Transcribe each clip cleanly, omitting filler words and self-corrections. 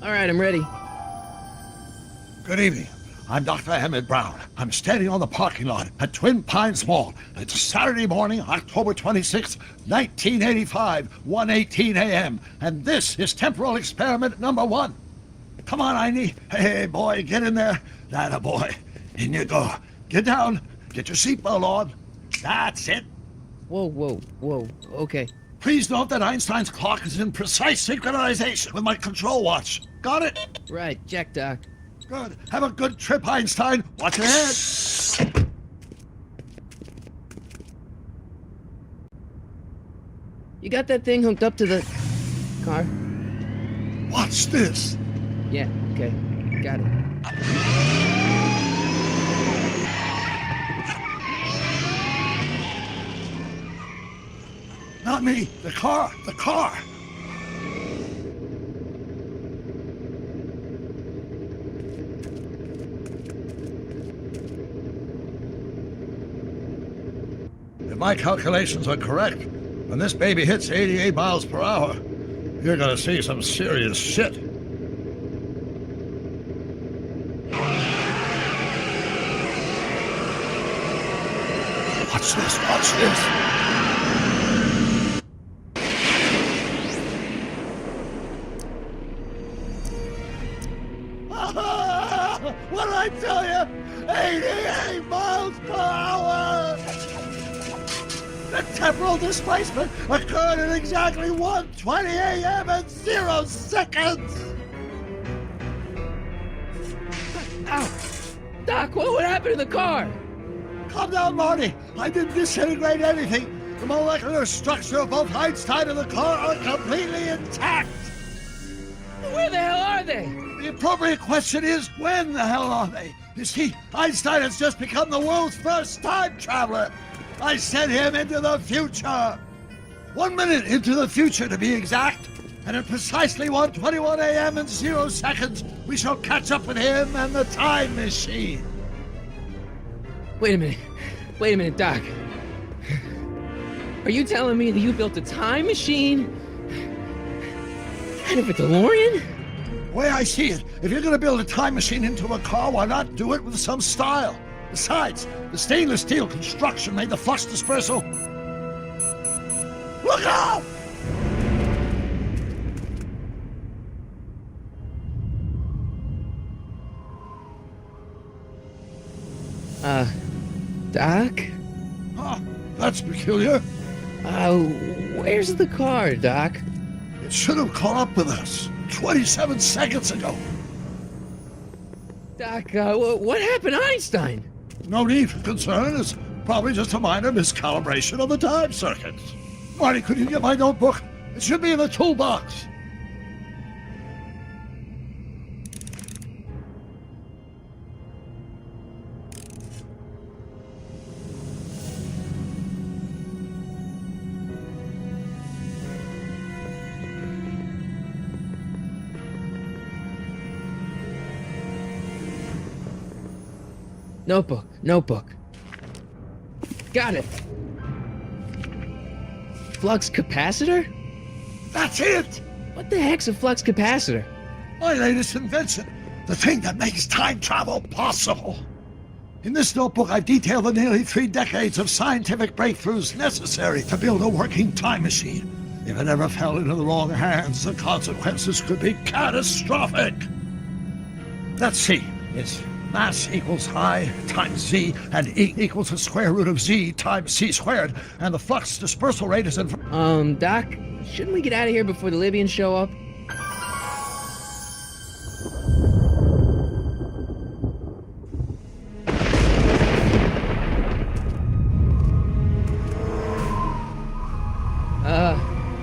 All right, I'm ready. Good evening. I'm Dr. Emmett Brown. I'm standing on the parking lot at Twin Pines Mall. It's Saturday morning, October 26th, 1985, 1:18 a.m. And this is temporal experiment number 1. Come on, Einie. Hey, boy, get in there. That a boy. In you go. Get down. Get your seatbelt on. That's it. Whoa. Okay. Please note that Einstein's clock is in precise synchronization with my control watch. Got it? Right, check, Doc. Good. Have a good trip, Einstein. Watch your head. You got that thing hooked up to the car? Watch this. Yeah, okay. Got it. Not me. The car. The car. If my calculations are correct, when this baby hits 88 miles per hour, you're gonna see some serious shit. Watch this, watch this. What did I tell you? 88 miles per hour! The temporal displacement occurred at exactly 1:20 a.m. and 0 seconds! Ow! Doc, what happened to the car? Calm down, Marty. I didn't disintegrate anything. The molecular structure of both Einstein and the car are completely intact. Where the hell are they? The appropriate question is, when the hell are they? You see, Einstein has just become the world's first time traveler. I sent him into the future. 1 minute into the future, to be exact. And at precisely 1:21 a.m. and 0 seconds, we shall catch up with him and the time machine. Wait a minute, Doc. Are you telling me that you built a time machine out of a DeLorean? The way I see it, if you're going to build a time machine into a car, why not do it with some style? Besides, the stainless steel construction made the flux dispersal. Look out! Doc? Huh, that's peculiar. Where's the car, Doc? It should have caught up with us 27 seconds ago. Doc, what happened to Einstein? No need for concern. It's probably just a minor miscalibration of the time circuits. Marty, could you get my notebook? It should be in the toolbox. Notebook. Got it. Flux capacitor? That's it! What the heck's a flux capacitor? My latest invention. The thing that makes time travel possible. In this notebook, I've detailed the nearly 3 decades of scientific breakthroughs necessary to build a working time machine. If it ever fell into the wrong hands, the consequences could be catastrophic. Let's see. It's mass equals I times Z, and E equals the square root of Z times C squared, and the flux dispersal rate is in... Doc, shouldn't we get out of here before the Libyans show up?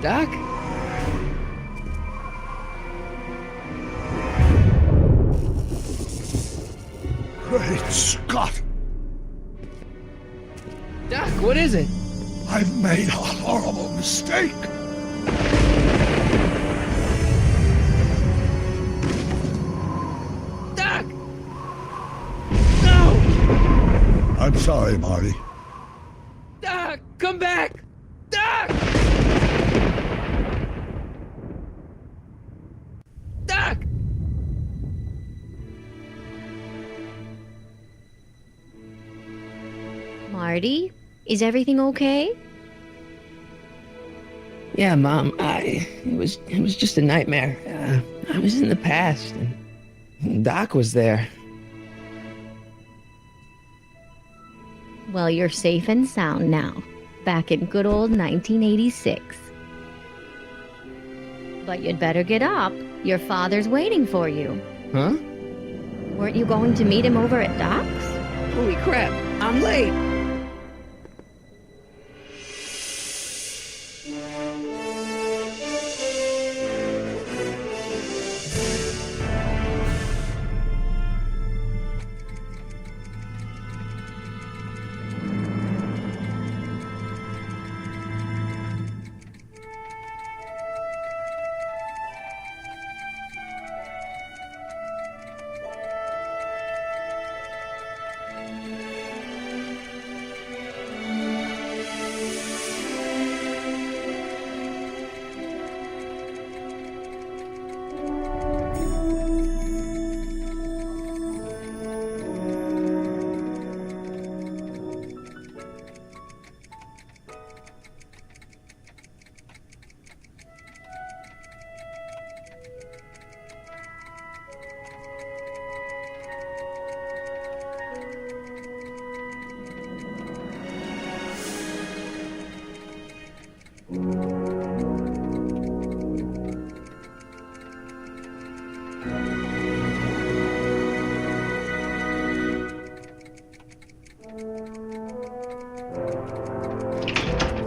Doc? Great Scott! Doc, what is it? I've made a horrible mistake! Doc! No! I'm sorry, Marty. Doc, come back! Doc! Doc! Marty? Is everything okay? Yeah, Mom, it was just a nightmare. I was in the past, and Doc was there. Well, you're safe and sound now. Back in good old 1986. But you'd better get up. Your father's waiting for you. Huh? Weren't you going to meet him over at Doc's? Holy crap, I'm late!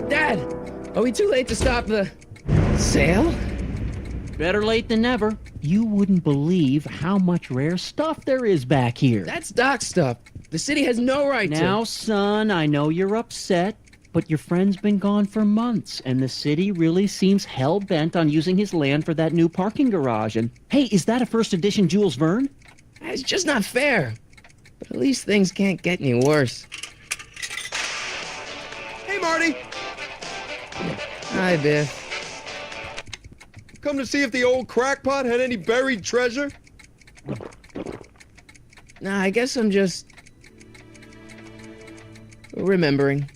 Dad! Are we too late to stop the sale? Better late than never. You wouldn't believe how much rare stuff there is back here. That's Doc's stuff. The city has no right to... Now, son, I know you're upset, but your friend's been gone for months, and the city really seems hell-bent on using his land for that new parking garage. And, hey, is that a first edition Jules Verne? It's just not fair. But at least things can't get any worse. Hey, Marty! Hi, Biff. Come to see if the old crackpot had any buried treasure? Nah, I guess I'm just... remembering.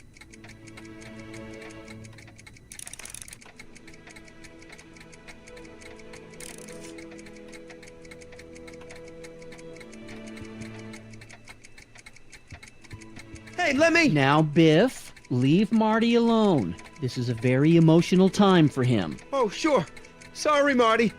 Hey, let me... Now, Biff, leave Marty alone. This is a very emotional time for him. Oh, sure. Sorry, Marty.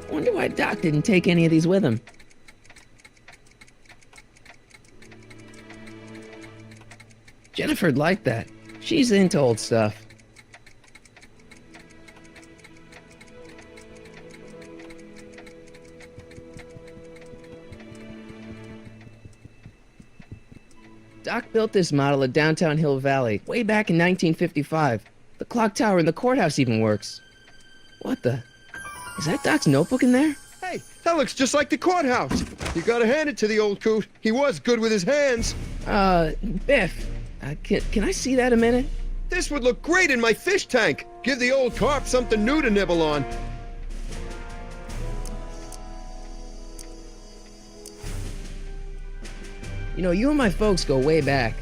I wonder why Doc didn't take any of these with him. Jennifer'd like that. She's into old stuff. Doc built this model at downtown Hill Valley way back in 1955. The clock tower in the courthouse even works. What the? Is that Doc's notebook in there? Hey, that looks just like the courthouse. You gotta hand it to the old coot. He was good with his hands. Biff, can I see that a minute? This would look great in my fish tank. Give the old carp something new to nibble on. You know, you and my folks go way back.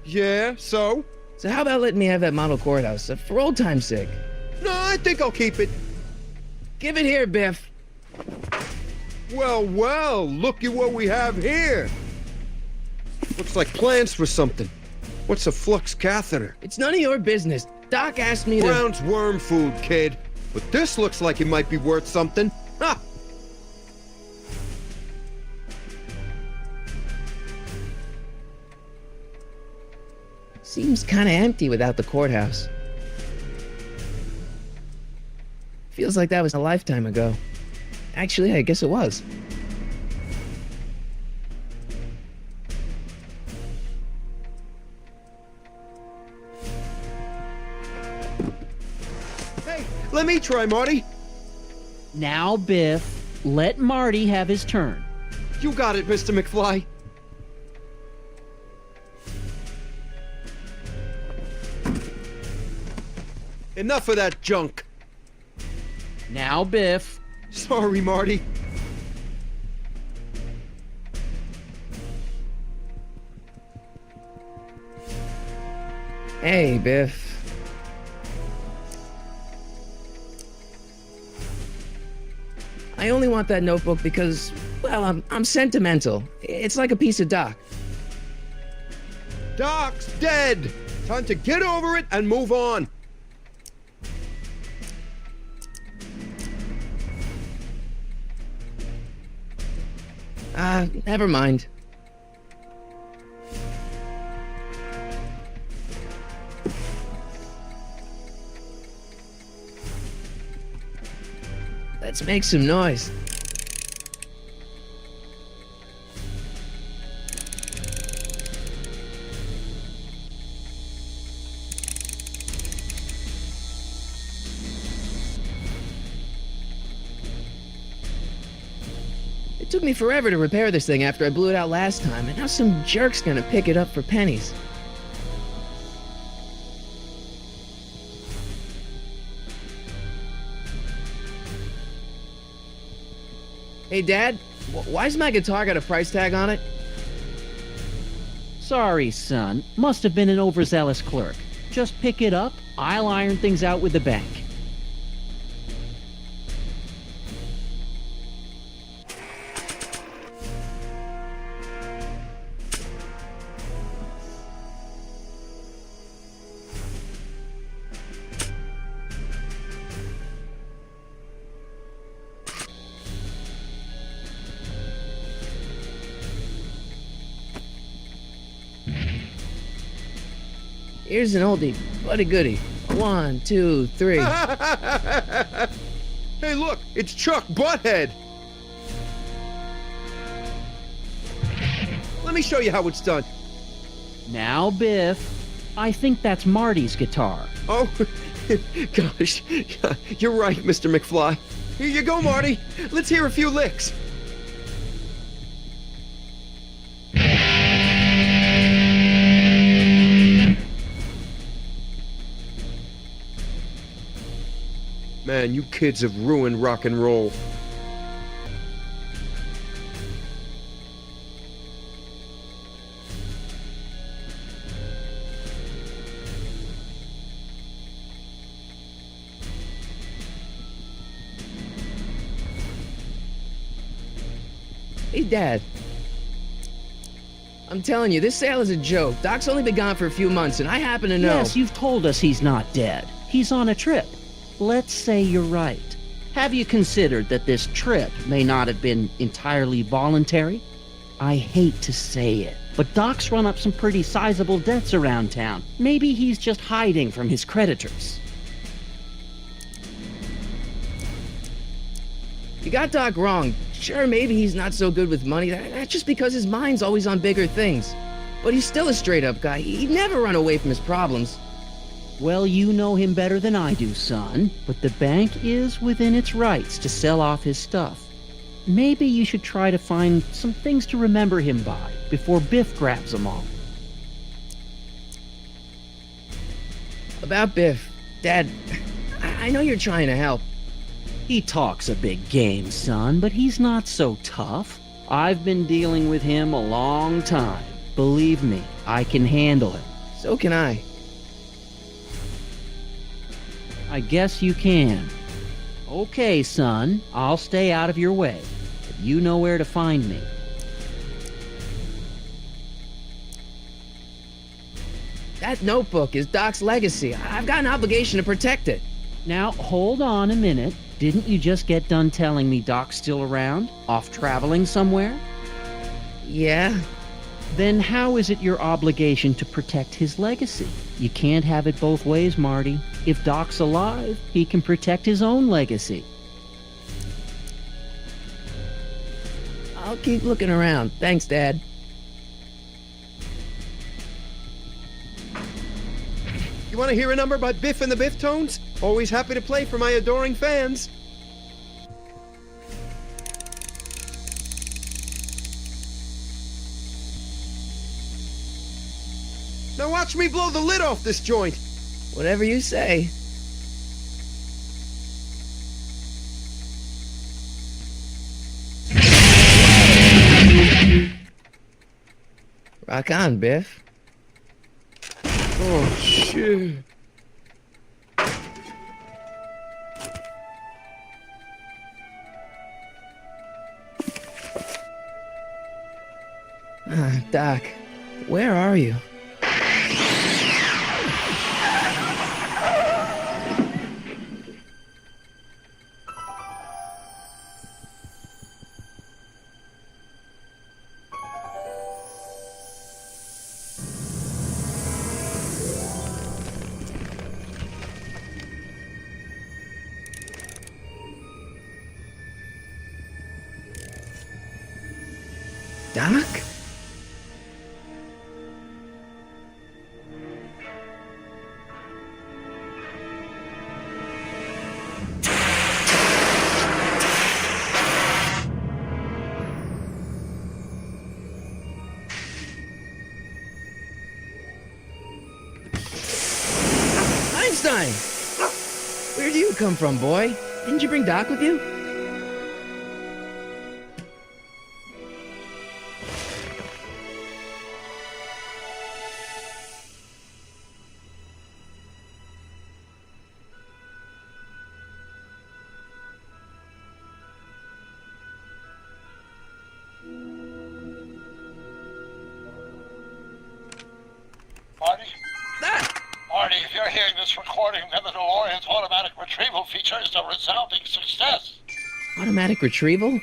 Yeah, so? So how about letting me have that model courthouse, for old time's sake? No, I think I'll keep it. Give it here, Biff. Well, well, looky what we have here. Looks like plans for something. What's a flux catheter? It's none of your business. Doc asked me to... Brown's worm food, kid. But this looks like it might be worth something. Ha! Seems kinda empty without the courthouse. Feels like that was a lifetime ago. Actually, I guess it was. Hey, let me try, Marty. Now, Biff, let Marty have his turn. You got it, Mr. McFly. Enough of that junk. Now, Biff. Sorry, Marty. Hey, Biff. I only want that notebook because, well, I'm sentimental. It's like a piece of Doc. Doc's dead. Time to get over it and move on. Never mind. Let's make some noise. It took me forever to repair this thing after I blew it out last time, and now some jerk's gonna pick it up for pennies. Hey, Dad, why's my guitar got a price tag on it? Sorry, son. Must have been an overzealous clerk. Just pick it up. I'll iron things out with the bank. Here's an oldie, but a goodie. 1, 2, 3. Hey, look, it's Chuck Butthead. Let me show you how it's done. Now, Biff. I think that's Marty's guitar. Oh, gosh. You're right, Mr. McFly. Here you go, Marty. Let's hear a few licks. Man, you kids have ruined rock and roll. Hey, Dad. I'm telling you, this sale is a joke. Doc's only been gone for a few months, and I happen to know. Yes, you've told us he's not dead. He's on a trip. Let's say you're right. Have you considered that this trip may not have been entirely voluntary? I hate to say it, but Doc's run up some pretty sizable debts around town. Maybe he's just hiding from his creditors. You got Doc wrong. Sure, maybe he's not so good with money. That's just because his mind's always on bigger things. But he's still a straight-up guy. He'd never run away from his problems. Well, you know him better than I do, son, but the bank is within its rights to sell off his stuff. Maybe you should try to find some things to remember him by before Biff grabs them all. About Biff, Dad, I know you're trying to help. He talks a big game, son, but he's not so tough. I've been dealing with him a long time. Believe me, I can handle him. So can I. I guess you can. Okay, son, I'll stay out of your way. But you know where to find me. That notebook is Doc's legacy. I've got an obligation to protect it. Now, hold on a minute. Didn't you just get done telling me Doc's still around? Off traveling somewhere? Yeah? Then how is it your obligation to protect his legacy? You can't have it both ways, Marty. If Doc's alive, he can protect his own legacy. I'll keep looking around. Thanks, Dad. You want to hear a number by Biff and the Biff Tones? Always happy to play for my adoring fans. Now watch me blow the lid off this joint. Whatever you say. Rock on, Biff. Oh, shit. Doc, where are you? Doc? Einstein! Where do you come from, boy? Didn't you bring Doc with you? Marty? Ah! Marty, if you're hearing this recording, then the DeLorean's automatic retrieval feature is a resounding success. Automatic retrieval? In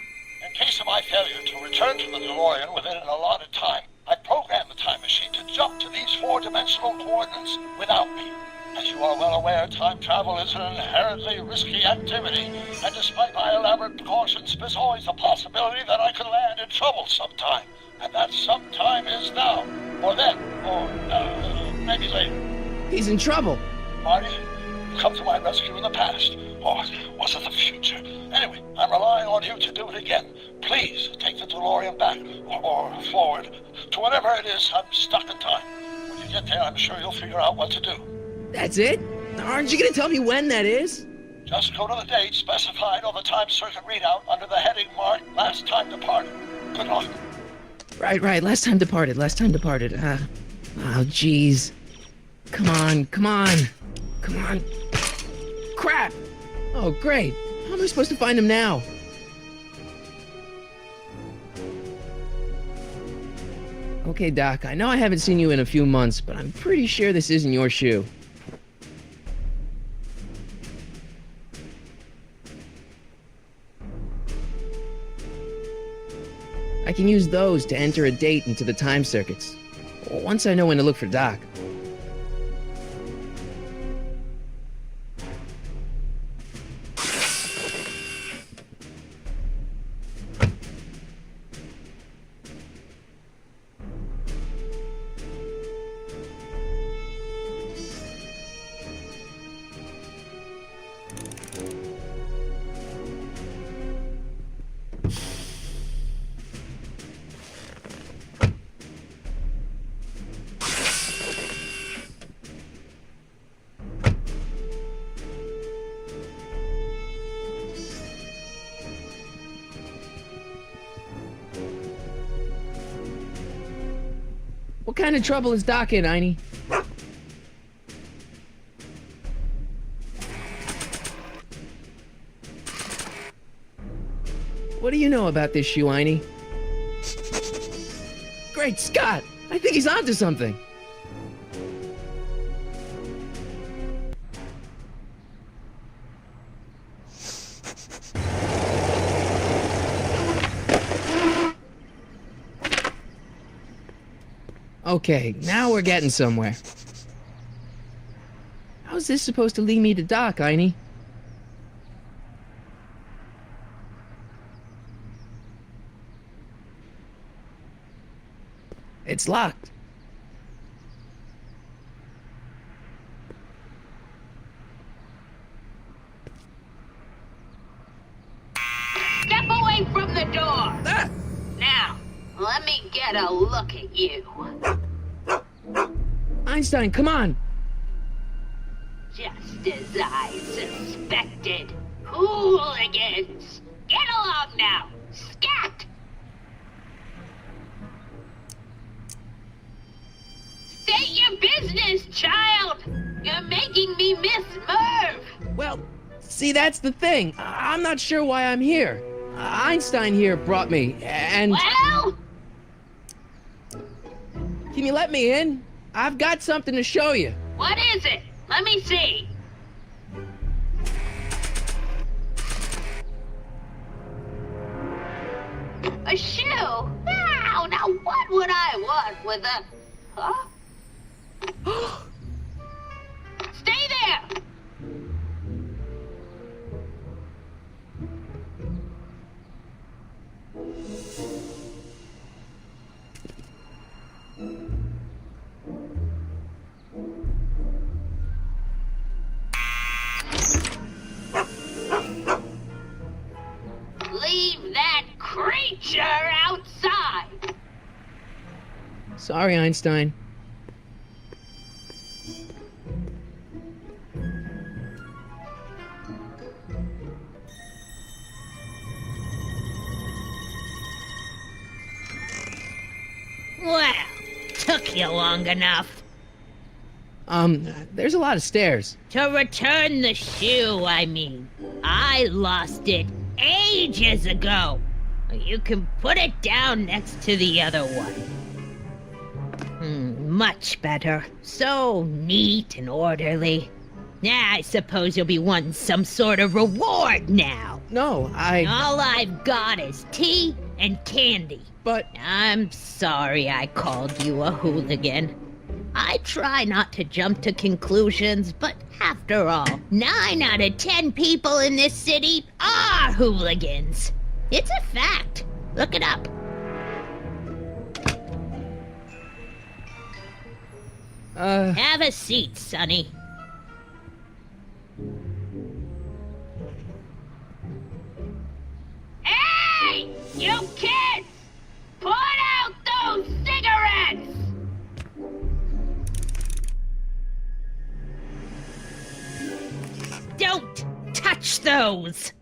case of my failure to return to the DeLorean within an allotted time, I programmed the time machine to jump to these four-dimensional coordinates without me. As you are well aware, time travel is an inherently risky activity, and despite my elaborate precautions, there's always a possibility that I could land in trouble sometime. And that sometime is now, or then, or maybe later. He's in trouble. Marty, you come to my rescue in the past, or was it the future? Anyway, I'm relying on you to do it again. Please take the DeLorean back, or forward, to whatever it is I'm stuck in time. When you get there, I'm sure you'll figure out what to do. That's it? Aren't you gonna tell me when that is? Just go to the date specified on the time circuit readout under the heading marked Last Time Departed. Good luck. Right. Last time departed. Oh, jeez. Come on. Crap! Oh, great. How am I supposed to find him now? Okay, Doc, I know I haven't seen you in a few months, but I'm pretty sure this isn't your shoe. I can use those to enter a date into the time circuits. Once I know when to look for Doc. What kind of trouble is Doc in, Einie? What do you know about this shoe, Einie? Great Scott! I think he's onto something! Okay, now we're getting somewhere. How's this supposed to lead me to Doc, Einie? It's locked. Step away from the door! Ah! Now, let me get a look at you. Einstein, come on! Just as I suspected. Hooligans! Get along now! Scat! State your business, child! You're making me miss Merv! Well, see, that's the thing. I'm not sure why I'm here. Einstein here brought me, and... Well? Can you let me in? I've got something to show you. What is it? Let me see. A shoe? Now what would I want with a... Huh? Stay there! Leave that creature outside! Sorry, Einstein. Well, took you long enough. There's a lot of stairs. To return the shoe, I mean. I lost it ages ago. You can put it down next to the other one. Much better. So neat and orderly. I suppose you'll be wanting some sort of reward now. No, All I've got is tea and candy. But... I'm sorry I called you a hooligan. I try not to jump to conclusions, but after all, 9 out of 10 people in this city are hooligans. It's a fact. Look it up. Have a seat, Sonny. Hey! You kids! Put out those cigarettes! Don't touch those!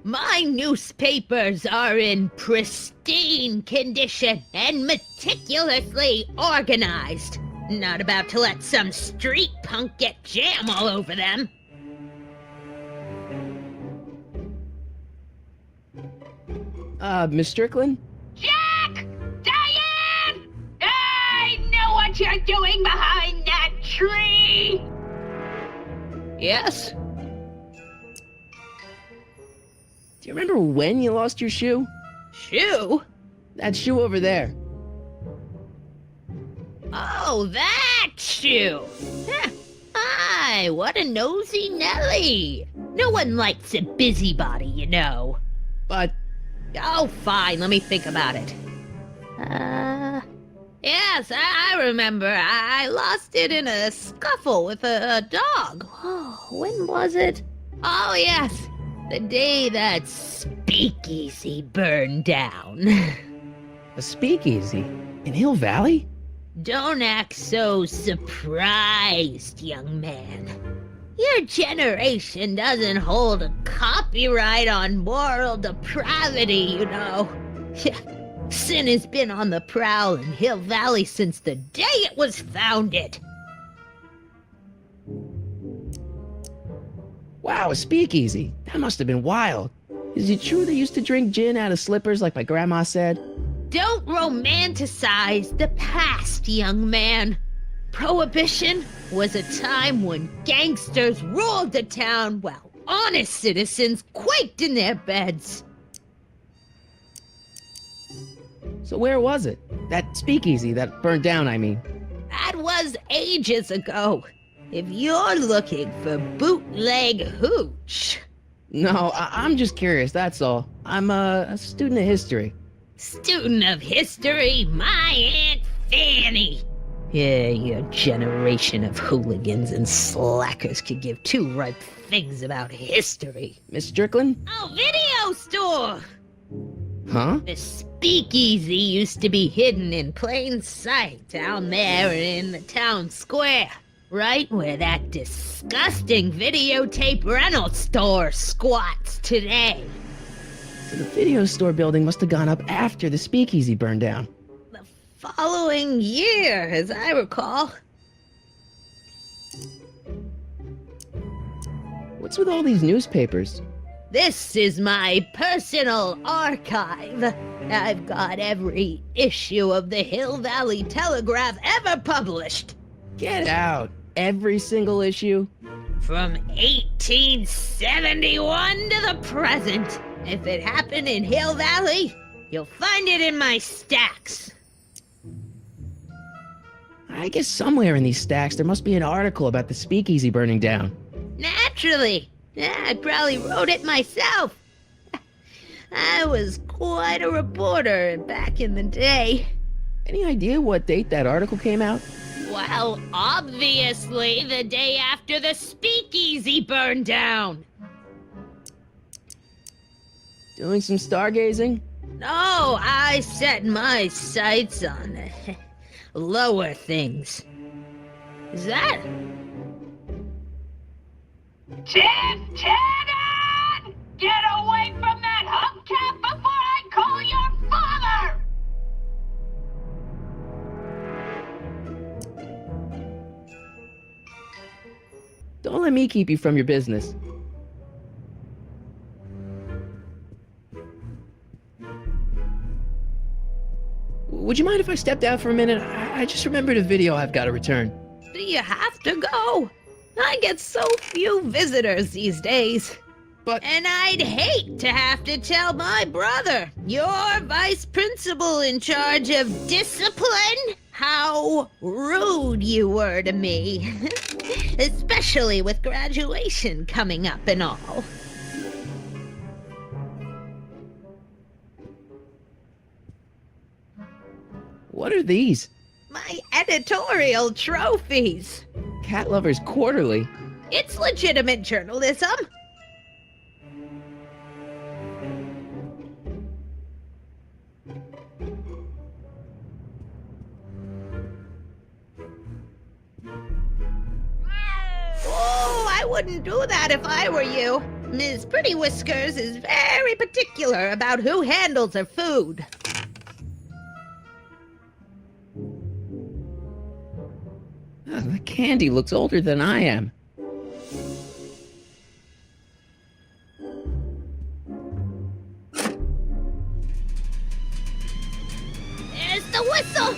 My newspapers are in pristine condition and meticulously organized. Not about to let some street punk get jam all over them. Miss Strickland? Jack! Diane! I know what you're doing behind that tree! Yes? Do you remember when you lost your shoe? Shoe? That shoe over there. Oh, that shoe! Huh. Aye, what a nosy Nelly! No one likes a busybody, you know. But... Oh, fine, let me think about it. Yes, I remember. I lost it in a scuffle with a dog. Oh, when was it? Oh, yes, the day that speakeasy burned down. a speakeasy? In Hill Valley? Don't act so surprised, young man. Your generation doesn't hold a copyright on moral depravity, you know. Sin has been on the prowl in Hill Valley since the day it was founded. Wow, a speakeasy. That must have been wild. Is it true they used to drink gin out of slippers like my grandma said? Don't romanticize the past, young man. Prohibition was a time when gangsters ruled the town while honest citizens quaked in their beds. So where was it? That speakeasy that burned down, I mean. That was ages ago. If you're looking for bootleg hooch. No, I'm just curious, that's all. I'm a student of history. Student of history, my Aunt Fanny. Yeah, your generation of hooligans and slackers could give two ripe things about history. Miss Strickland? Oh, video store! Huh? The speakeasy used to be hidden in plain sight down there in the town square. Right where that disgusting videotape rental store squats today. So the video store building must have gone up after the speakeasy burned down. The following year, as I recall. What's with all these newspapers? This is my personal archive. I've got every issue of the Hill Valley Telegraph ever published. Get out. Every single issue? From 1871 to the present. If it happened in Hill Valley, you'll find it in my stacks. I guess somewhere in these stacks there must be an article about the speakeasy burning down. Naturally. I probably wrote it myself. I was quite a reporter back in the day. Any idea what date that article came out? Well, obviously the day after the speakeasy burned down. Doing some stargazing? No, I set my sights on lower things. Is that? Tiff Tannen! Get away from that hubcap before I call your father! Don't let me keep you from your business. Would you mind if I stepped out for a minute? I just remembered a video I've got to return. Do you have to go? I get so few visitors these days. But And I'd hate to have to tell my brother, your vice principal in charge of discipline, how rude you were to me. Especially with graduation coming up and all. what are these? My editorial trophies. Cat Lovers Quarterly? It's legitimate journalism. Oh, I wouldn't do that if I were you. Ms. Pretty Whiskers is very particular about who handles her food. The candy looks older than I am. There's the whistle.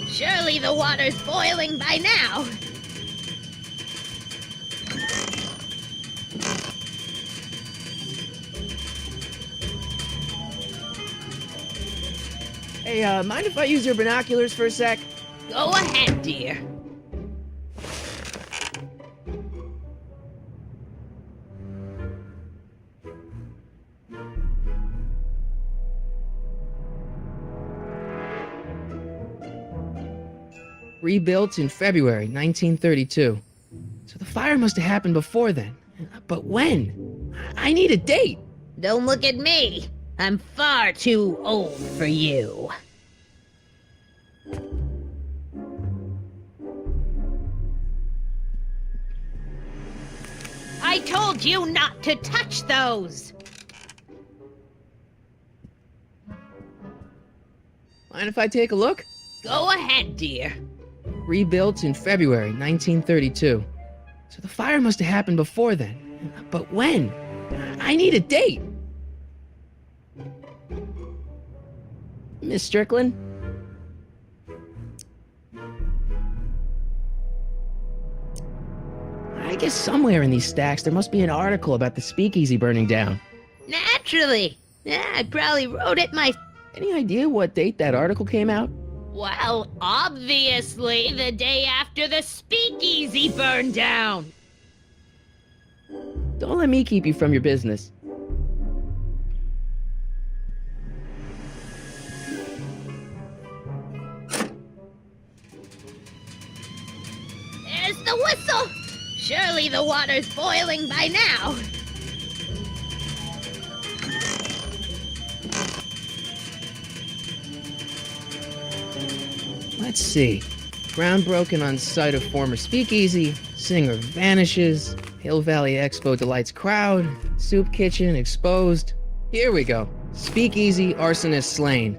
Surely the water's boiling by now. Hey, mind if I use your binoculars for a sec? Go ahead, dear. Rebuilt in February 1932. So the fire must have happened before then. But when? I need a date. Don't look at me. I'm far too old for you. I told you not to touch those. Mind if I take a look? Go ahead, dear. Rebuilt in February 1932. So the fire must have happened before then. But when? I need a date. Miss Strickland? I guess somewhere in these stacks there must be an article about the speakeasy burning down. Naturally. I probably wrote it myself. Any idea what date that article came out? Well, obviously the day after the speakeasy burned down. Don't let me keep you from your business. There's the whistle. Surely the water's boiling by now. Let's see. Ground broken on site of former speakeasy. Singer vanishes. Hill Valley Expo delights crowd. Soup kitchen exposed. Here we go. Speakeasy arsonist slain.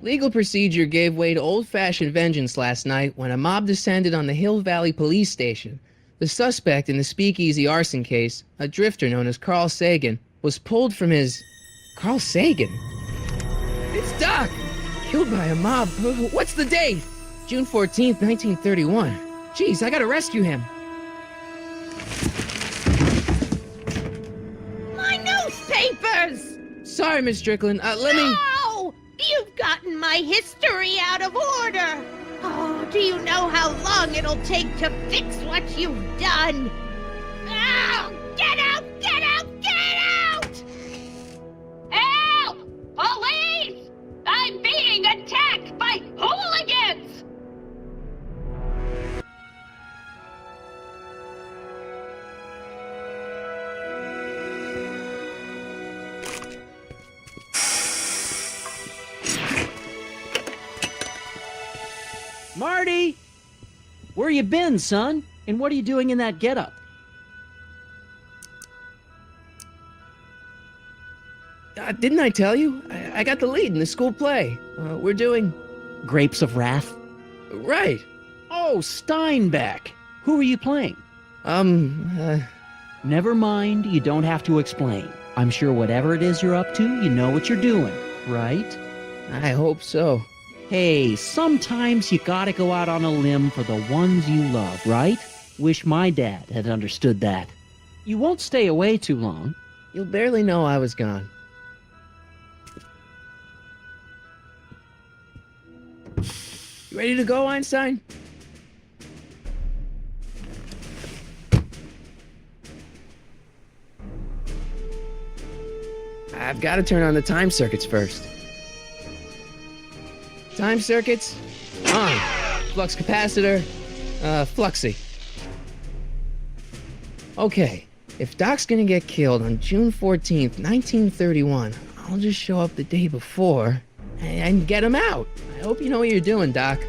Legal procedure gave way to old-fashioned vengeance last night when a mob descended on the Hill Valley police station. The suspect in the speakeasy arson case, a drifter known as Carl Sagan, was pulled from his... Carl Sagan? It's Doc! Killed by a mob. What's the date? June 14th, 1931. Jeez, I gotta rescue him. My newspapers! Sorry, Miss Strickland. Let me... No! You've gotten my history out of order! Oh, do you know how long it'll take to fix what you've done? Oh, get out! Get out! Get out! Help! Police! I'm being attacked by hooligans! Marty! Where you been, son? And what are you doing in that getup? Didn't I tell you? I got the lead in the school play. We're doing... Grapes of Wrath? Right. Oh, Steinbeck! Who are you playing? Never mind, you don't have to explain. I'm sure whatever it is you're up to, you know what you're doing, right? I hope so. Hey, sometimes you gotta go out on a limb for the ones you love, right? Wish my dad had understood that. You won't stay away too long. You'll barely know I was gone. You ready to go, Einstein? I've got to turn on the time circuits first. Time circuits on. Flux capacitor, fluxy. Okay, if Doc's gonna get killed on June 14th, 1931, I'll just show up the day before and get him out. I hope you know what you're doing, Doc.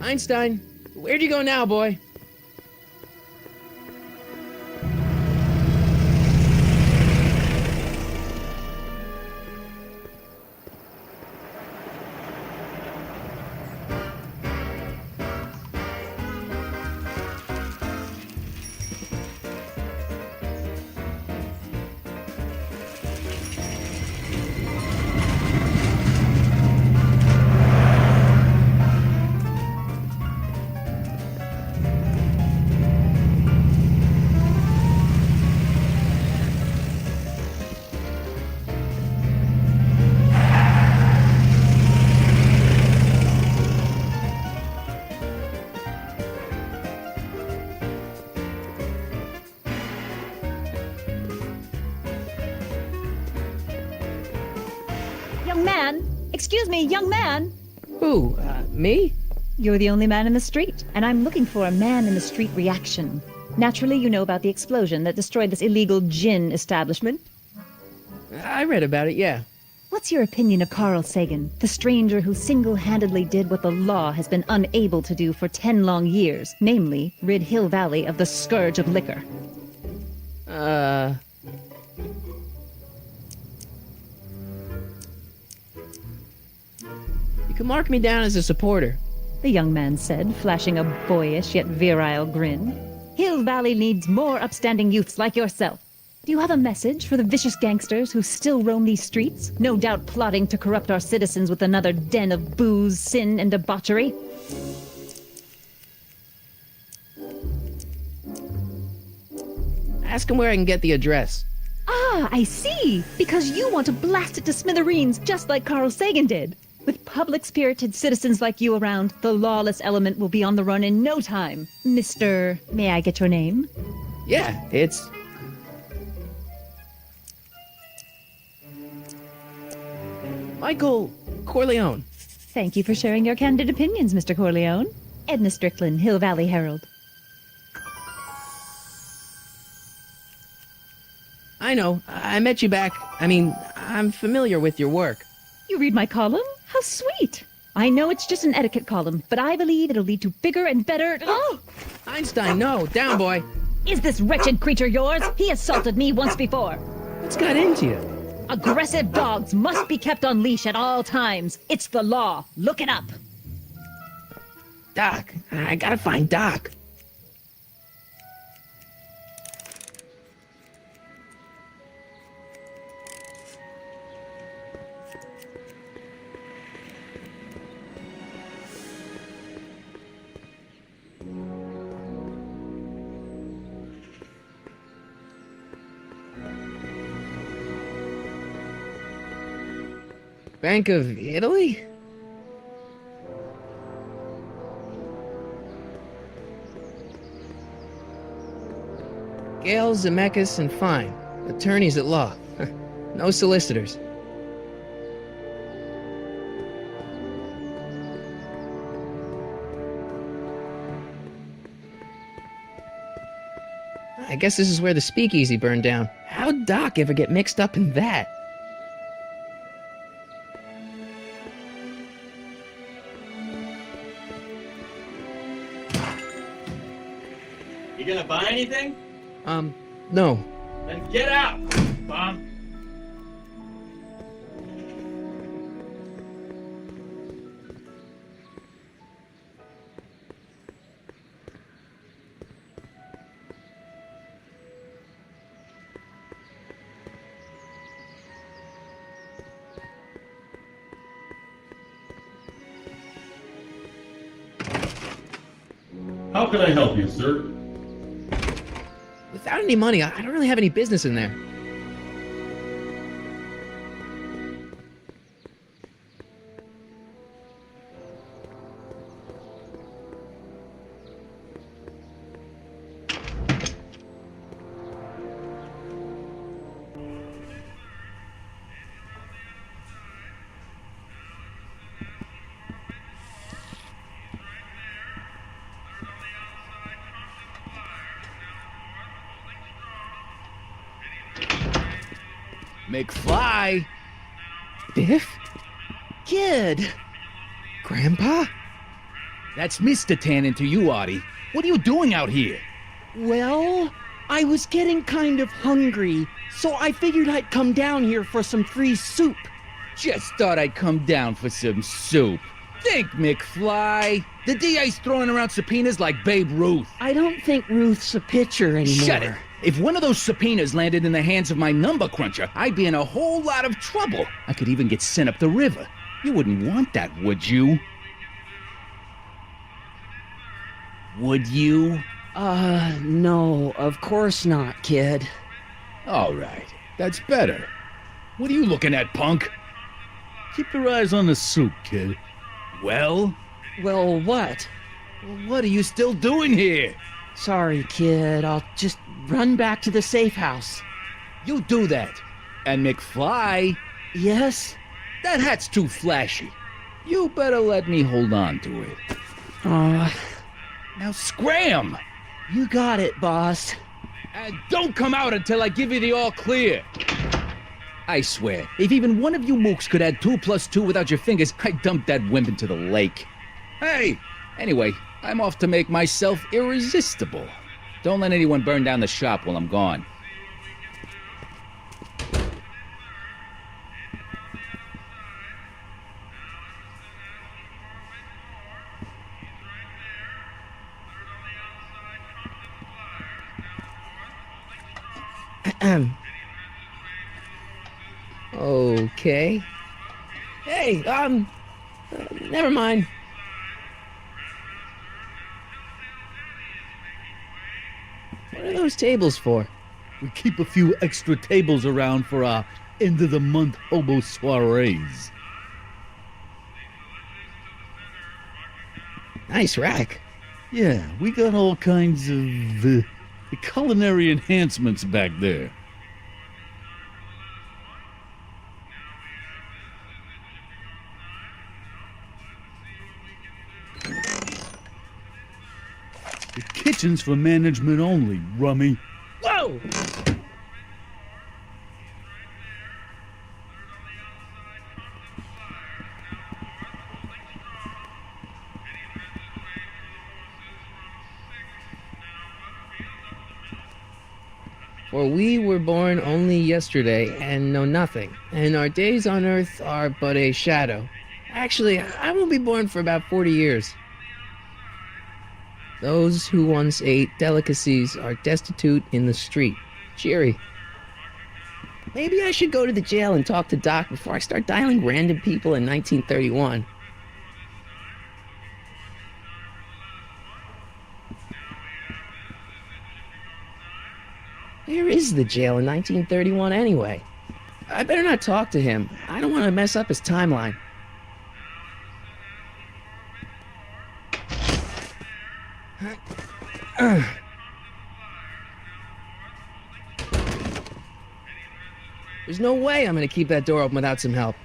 Einstein, where'd you go now, boy? Young man! Excuse me, young man! Who, me? You're the only man in the street, and I'm looking for a man-in-the-street reaction. Naturally, you know about the explosion that destroyed this illegal gin establishment. I read about it, yeah. What's your opinion of Carl Sagan, the stranger who single-handedly did what the law has been unable to do for 10 long years, namely, rid Hill Valley of the scourge of liquor? You can mark me down as a supporter. The young man said, flashing a boyish yet virile grin. Hill Valley needs more upstanding youths like yourself. Do you have a message for the vicious gangsters who still roam these streets, no doubt plotting to corrupt our citizens with another den of booze, sin, and debauchery? Ask him where I can get the address. Ah, I see! Because you want to blast it to smithereens just like Carl Sagan did. With public-spirited citizens like you around, the lawless element will be on the run in no time. Mr. May I get your name? Yeah, it's... Michael Corleone. Thank you for sharing your candid opinions, Mr. Corleone. Edna Strickland, Hill Valley Herald. I know. I met you back. I'm familiar with your work. You read my column? How sweet! I know it's just an etiquette column, but I believe it'll lead to bigger and better... Oh! Einstein, no. Down, boy. Is this wretched creature yours? He assaulted me once before. What's got into you? Aggressive dogs must be kept on leash at all times. It's the law. Look it up. Doc. I gotta find Doc. Bank of Italy? Gale, Zemeckis, and Fine. Attorneys at law. No solicitors. I guess this is where the speakeasy burned down. How'd Doc ever get mixed up in that? You gonna buy anything? No. Then get out, bum. How can I help you, sir? Without any money, I don't really have any business in there. McFly! Biff? Kid! Grandpa? That's Mr. Tannen to you, Artie. What are you doing out here? Well, I was getting kind of hungry, so I figured I'd come down here for some free soup. Just thought I'd come down for some soup. Think, McFly. The DA's throwing around subpoenas like Babe Ruth. I don't think Ruth's a pitcher anymore. Shut it! If one of those subpoenas landed in the hands of my number cruncher, I'd be in a whole lot of trouble. I could even get sent up the river. You wouldn't want that, would you? Would you? No, of course not, kid. All right, that's better. What are you looking at, punk? Keep your eyes on the soup, kid. Well? Well, what? What are you still doing here? Sorry, kid. I'll just run back to the safe house. You do that. And McFly? Yes? That hat's too flashy. You better let me hold on to it. Now scram! You got it, boss. And don't come out until I give you the all clear. I swear, if even one of you mooks could add 2 + 2 without your fingers, I'd dump that wimp into the lake. Hey! Anyway, I'm off to make myself irresistible. Don't let anyone burn down the shop while I'm gone. Okay. Hey, never mind. What are those tables for? We keep a few extra tables around for our end-of-the-month hobo soirees. Nice rack. Yeah, we got all kinds of culinary enhancements back there. The kitchen's for management only, rummy. Whoa! For we were born only yesterday and know nothing, and our days on earth are but a shadow. Actually, I won't be born for about 40 years. Those who once ate delicacies are destitute in the street. Cheery. Maybe I should go to the jail and talk to Doc before I start dialing random people in 1931. Where is the jail in 1931 anyway? I better not talk to him. I don't want to mess up his timeline. There's no way I'm gonna keep that door open without some help.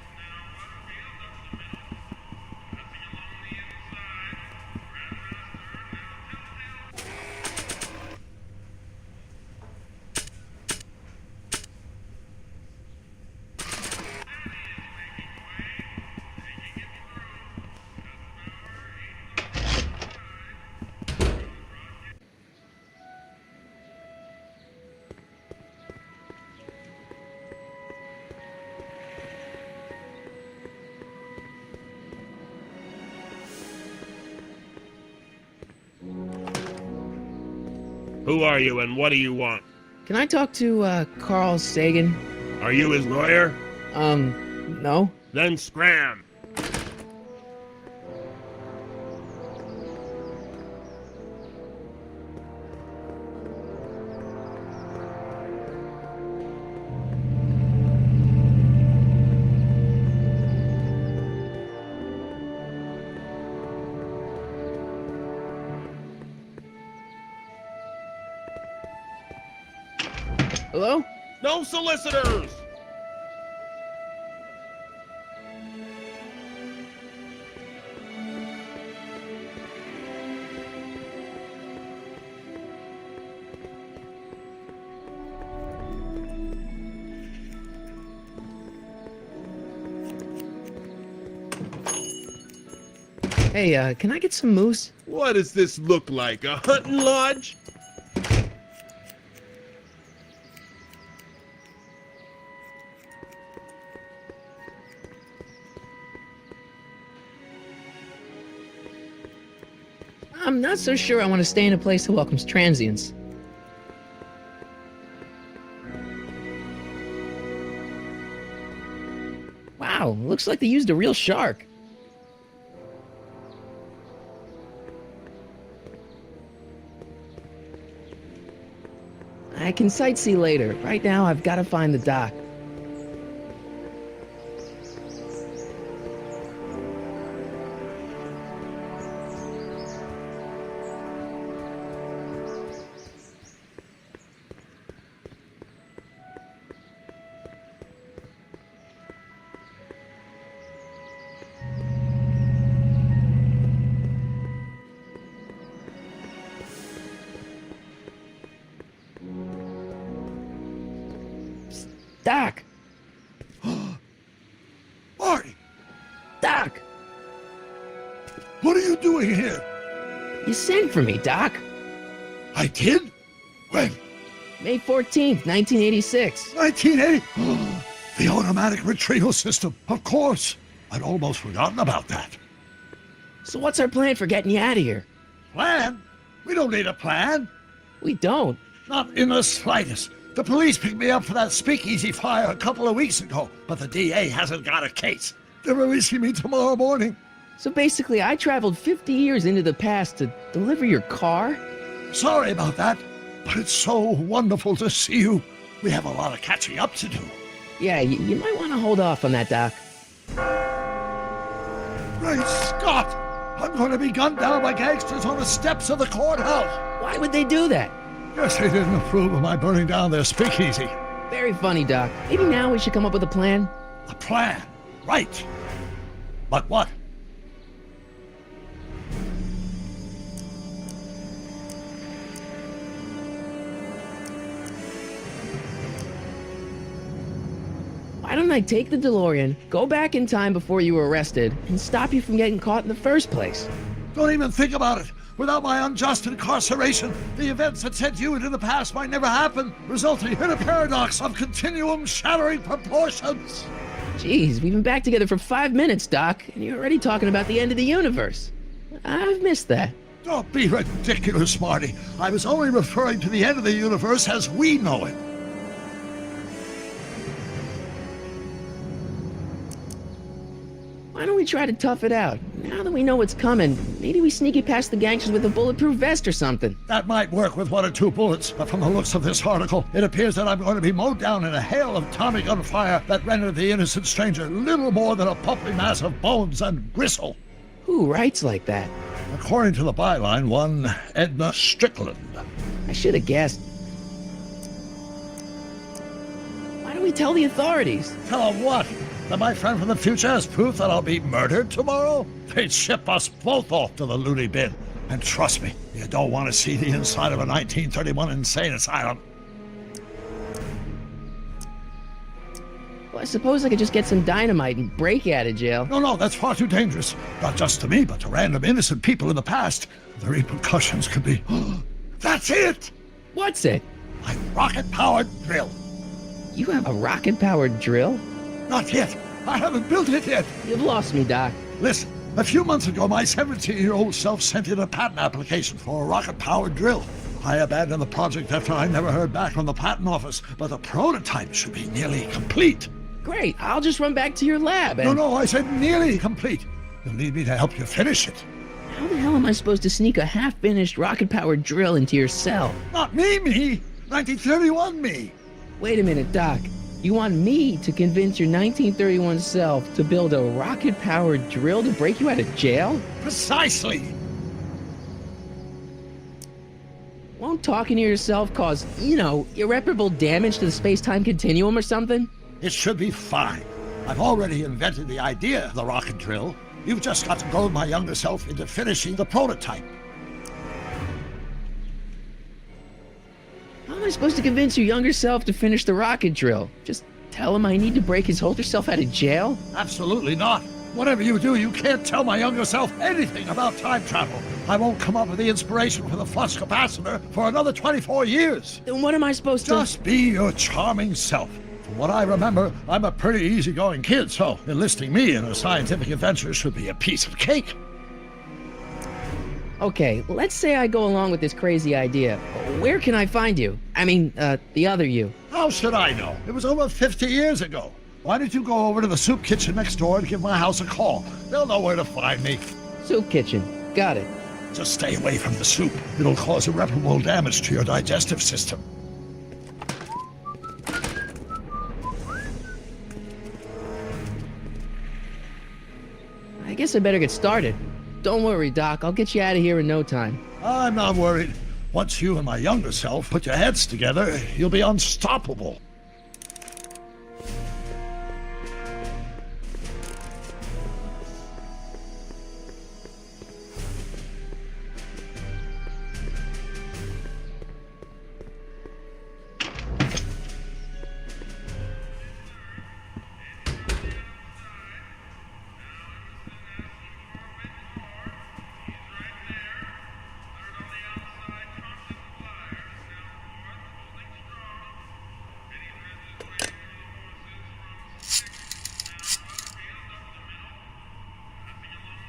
Who are you and what do you want? Can I talk to, Carl Sagan? Are you his lawyer? No. Then scram! Hello? No solicitors! Hey, can I get some moose? What does this look like, a hunting lodge? I'm not so sure I want to stay in a place that welcomes transients. Wow, looks like they used a real shark. I can sightsee later. Right now, I've got to find the dock. Doc! Marty, Doc! what are you doing here? You sent for me, Doc. I did? When? May 14th, 1986. 1980? The automatic retrieval system, of course. I'd almost forgotten about that. So what's our plan for getting you out of here? Plan? We don't need a plan. We don't. Not in the slightest. The police picked me up for that speakeasy fire a couple of weeks ago, but the DA hasn't got a case. They're releasing me tomorrow morning. So basically, I traveled 50 years into the past to deliver your car? Sorry about that, but it's so wonderful to see you. We have a lot of catching up to do. Yeah, you might want to hold off on that, Doc. Great Scott! I'm going to be gunned down by gangsters on the steps of the courthouse. Why would they do that? Guess they didn't approve of my burning down their speakeasy. Very funny, Doc. Maybe now we should come up with a plan? A plan? Right. But what? Why don't I take the DeLorean, go back in time before you were arrested, and stop you from getting caught in the first place? Don't even think about it. Without my unjust incarceration, the events that sent you into the past might never happen, resulting in a paradox of continuum shattering proportions. Jeez, we've been back together for 5 minutes, Doc, and you're already talking about the end of the universe. I've missed that. Don't be ridiculous, Marty. I was only referring to the end of the universe as we know it. Why don't we try to tough it out? Now that we know what's coming, maybe we sneak it past the gangsters with a bulletproof vest or something. That might work with 1 or 2 bullets, but from the looks of this article, it appears that I'm going to be mowed down in a hail of Tommy gun fire that rendered the innocent stranger little more than a pulpy mass of bones and gristle. Who writes like that? According to the byline, one Edna Strickland. I should have guessed. Why don't we tell the authorities? Tell them what? That my friend from the future has proof that I'll be murdered tomorrow? They'd ship us both off to the loony bin. And trust me, you don't want to see the inside of a 1931 insane asylum. Well, I suppose I could just get some dynamite and break you out of jail. No, that's far too dangerous. Not just to me, but to random innocent people in the past. The repercussions could be... That's it! What's it? My rocket-powered drill. You have a rocket-powered drill? Not yet. I haven't built it yet. You've lost me, Doc. Listen, a few months ago, my 17-year-old self sent in a patent application for a rocket-powered drill. I abandoned the project after I never heard back from the patent office, but the prototype should be nearly complete. Great, I'll just run back to your lab and... No, I said nearly complete. You'll need me to help you finish it. How the hell am I supposed to sneak a half-finished rocket-powered drill into your cell? Not me! 1931 me! Wait a minute, Doc. You want me to convince your 1931 self to build a rocket-powered drill to break you out of jail? Precisely! Won't talking to yourself cause, irreparable damage to the space-time continuum or something? It should be fine. I've already invented the idea of the rocket drill. You've just got to goad my younger self into finishing the prototype. How am I supposed to convince your younger self to finish the rocket drill? Just tell him I need to break his older self out of jail? Absolutely not. Whatever you do, you can't tell my younger self anything about time travel. I won't come up with the inspiration for the flux capacitor for another 24 years. Then what am I supposed to... Just be your charming self. From what I remember, I'm a pretty easygoing kid, so enlisting me in a scientific adventure should be a piece of cake. Okay, let's say I go along with this crazy idea. Where can I find you? I mean, the other you. How should I know? It was over 50 years ago. Why don't you go over to the soup kitchen next door and give my house a call? They'll know where to find me. Soup kitchen. Got it. Just stay away from the soup. It'll cause irreparable damage to your digestive system. I guess I better get started. Don't worry, Doc. I'll get you out of here in no time. I'm not worried. Once you and my younger self put your heads together, you'll be unstoppable.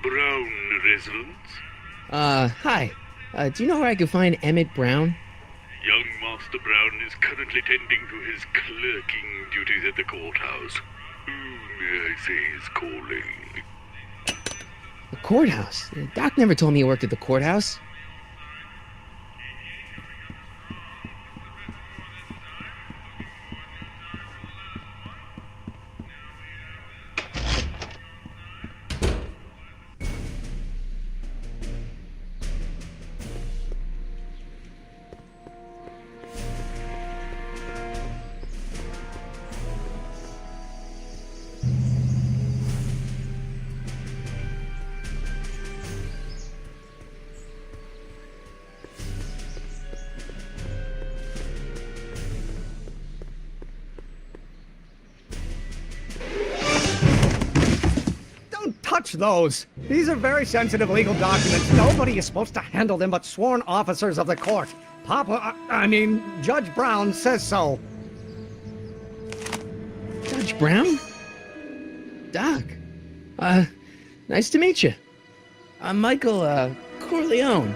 Brown residence? Hi. Do you know where I could find Emmett Brown? Young Master Brown is currently tending to his clerking duties at the courthouse. Who may I say is calling? The courthouse? Doc never told me he worked at the courthouse. Touch those. These are very sensitive legal documents. Nobody is supposed to handle them but sworn officers of the court. Judge Brown says so. Judge Brown? Doc. Nice to meet you. I'm Michael, Corleone.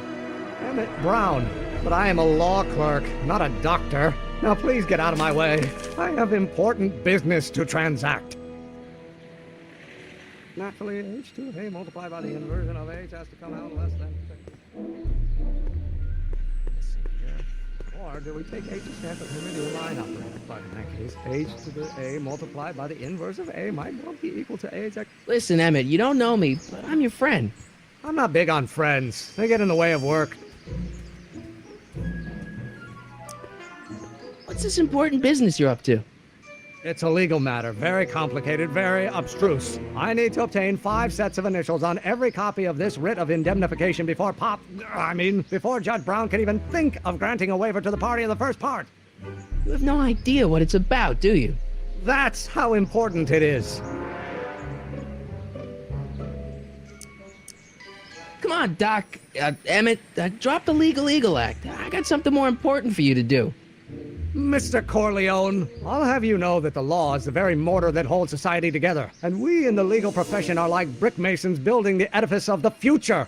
Emmett Brown. But I am a law clerk, not a doctor. Now please get out of my way. I have important business to transact. Naturally, h2 of a multiplied by the inversion of h has to come out less than 6. Or do we take h to stand for the remedial line operator? But in that case, h to the a multiplied by the inverse of a might well be equal to a. Listen, Emmett, you don't know me, but I'm your friend. I'm not big on friends. They get in the way of work. What's this important business you're up to? It's a legal matter, very complicated, very abstruse. I need to obtain 5 sets of initials on every copy of this writ of indemnification before Judge Brown can even think of granting a waiver to the party in the first part. You have no idea what it's about, do you? That's how important it is. Come on, Doc. Emmett, drop the Legal Eagle Act. I got something more important for you to do. Mr. Corleone, I'll have you know that the law is the very mortar that holds society together, and we in the legal profession are like brick masons building the edifice of the future.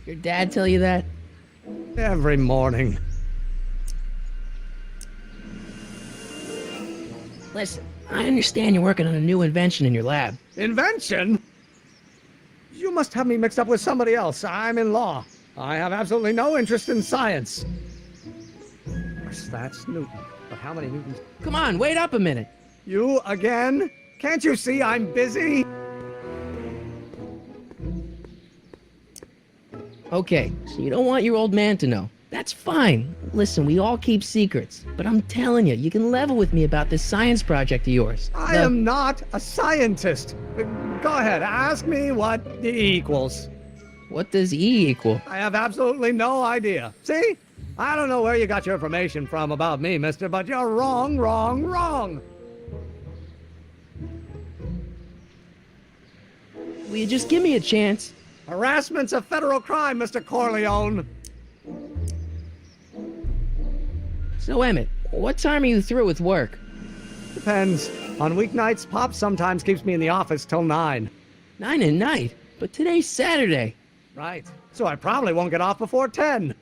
Your dad tell you that? Every morning. Listen, I understand you're working on a new invention in your lab. Invention? You must have me mixed up with somebody else. I'm in law. I have absolutely no interest in science. That's Newton. But how many Newtons? Come on, wait up a minute. You again? Can't you see I'm busy? Okay, so you don't want your old man to know. That's fine. Listen, we all keep secrets. But I'm telling you, you can level with me about this science project of yours. I am not a scientist. Go ahead, ask me what E equals. What does E equal? I have absolutely no idea. See? I don't know where you got your information from about me, mister, but you're wrong, wrong, wrong. Will you just give me a chance? Harassment's a federal crime, Mr. Corleone. So, Emmett, what time are you through with work? Depends. On weeknights, Pop sometimes keeps me in the office till 9. 9 at night? But today's Saturday. Right. So I probably won't get off before 10.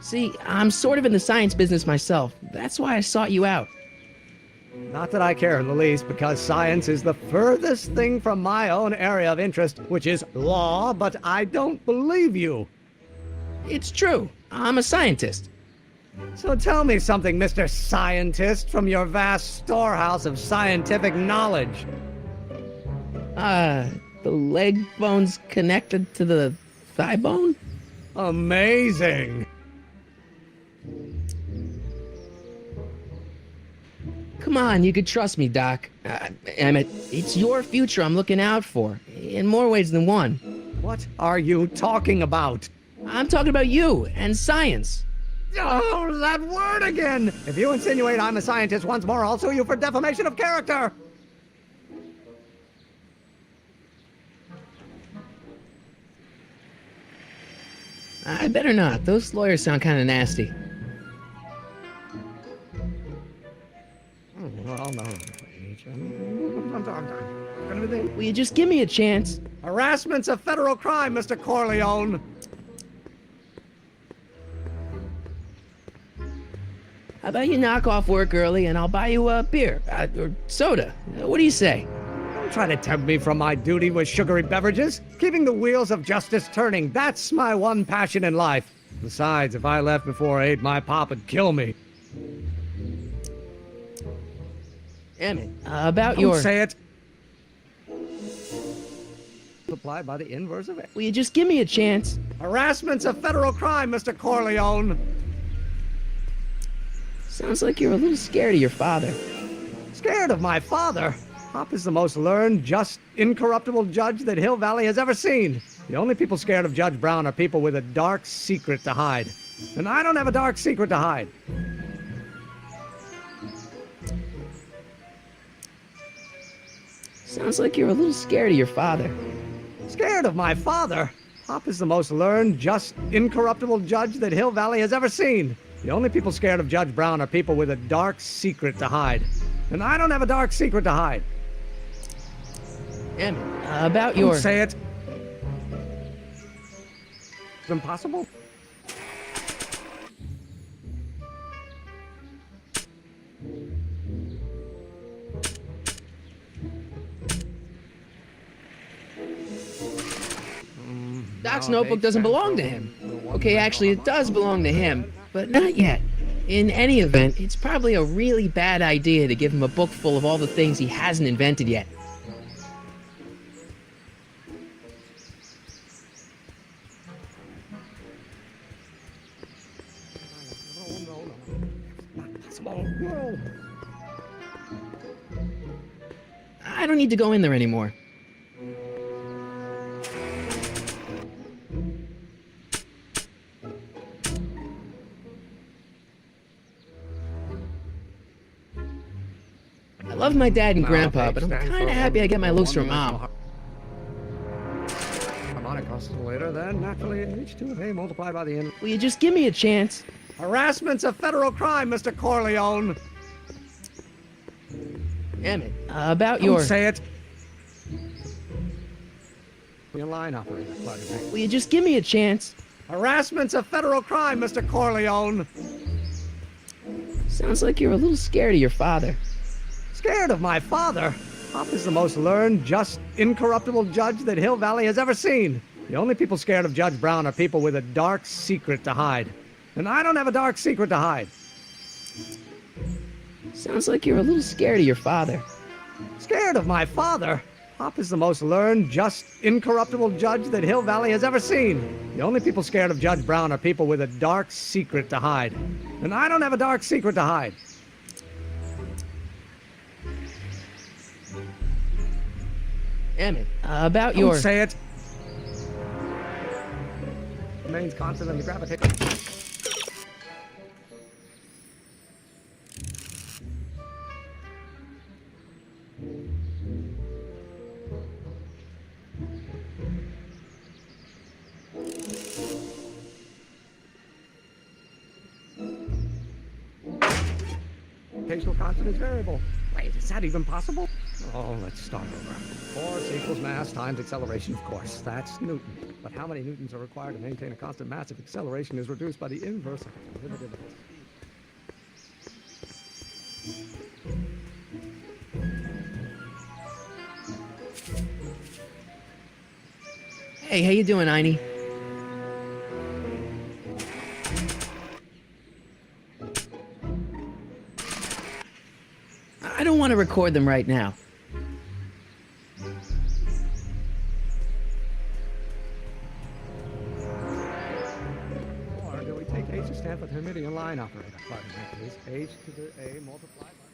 See, I'm sort of in the science business myself. That's why I sought you out. Not that I care in the least, because science is the furthest thing from my own area of interest, which is law, but I don't believe you. It's true. I'm a scientist. So tell me something, Mr. Scientist, from your vast storehouse of scientific knowledge. The leg bone's connected to the thigh bone? Amazing. Come on, you could trust me, Doc. Emmett, it's your future I'm looking out for, in more ways than one. What are you talking about? I'm talking about you and science. Oh, that word again! If you insinuate I'm a scientist once more, I'll sue you for defamation of character! I better not. Those lawyers sound kind of nasty. Well, no. H Will you just give me a chance? Harassment's a federal crime, Mr. Corleone. How about you knock off work early and I'll buy you a beer or soda? What do you say? Don't try to tempt me from my duty with sugary beverages. Keeping the wheels of justice turning, that's my one passion in life. Besides, if I left before 8, my pop would kill me. Emmett, about Don't your... say it. Applied by the inverse of it. Will you just give me a chance? Harassment's a federal crime, Mr. Corleone. Sounds like you're a little scared of your father. Scared of my father? Pop is the most learned, just, incorruptible judge that Hill Valley has ever seen. The only people scared of Judge Brown are people with a dark secret to hide. And I don't have a dark secret to hide. Sounds like you're a little scared of your father. Scared of my father? Pop is the most learned, just, incorruptible judge that Hill Valley has ever seen. The only people scared of Judge Brown are people with a dark secret to hide. And I don't have a dark secret to hide. Emmett, about your... Don't say it. It's impossible. Doc's notebook doesn't belong to him. Okay, actually, it does belong to him, but not yet. In any event, it's probably a really bad idea to give him a book full of all the things he hasn't invented yet. I don't need to go in there anymore. I love my dad and grandpa, but I'm kind of happy I get my looks from mom. Harmonic oscillator, then naturally H2A multiplied by the n. Will you just give me a chance? Harassment's a federal crime, Mr. Corleone. Emmett, about your... Don't say it. Your line operator. Will you just give me a chance? Harassment's a federal crime, Mr. Corleone. Sounds like you're a little scared of your father. Scared of my father? Pop is the most learned, just, incorruptible judge that Hill Valley has ever seen. The only people scared of Judge Brown are people with a dark secret to hide. And I don't have a dark secret to hide. Sounds like you're a little scared of your father. Scared of my father? Pop is the most learned, just, incorruptible judge that Hill Valley has ever seen. The only people scared of Judge Brown are people with a dark secret to hide. And I don't have a dark secret to hide. Emmett, about your... Don't say it. Remains constant in the gravitation. Occasional constant is variable. Wait, is that even possible? Oh, let's start over. Force equals mass times acceleration, of course. That's Newton. But how many newtons are required to maintain a constant mass if acceleration is reduced by the inverse of the derivative of speed? Hey, how you doing, Einie? I don't want to record them right now. Or do we take H to stand for the Hermitian line operator? Pardon me, please. H to the A multiplied by...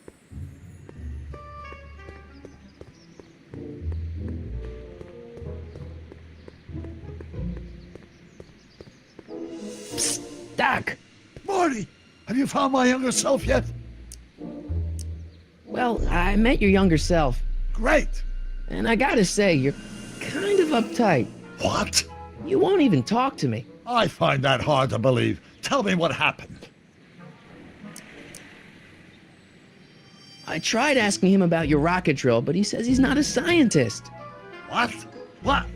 Psst, Doc! Marty, have you found my younger self yet? Well, I met your younger self. Great. And I gotta say, you're kind of uptight. What? You won't even talk to me. I find that hard to believe. Tell me what happened. I tried asking him about your rocket drill, but he says he's not a scientist. What? What?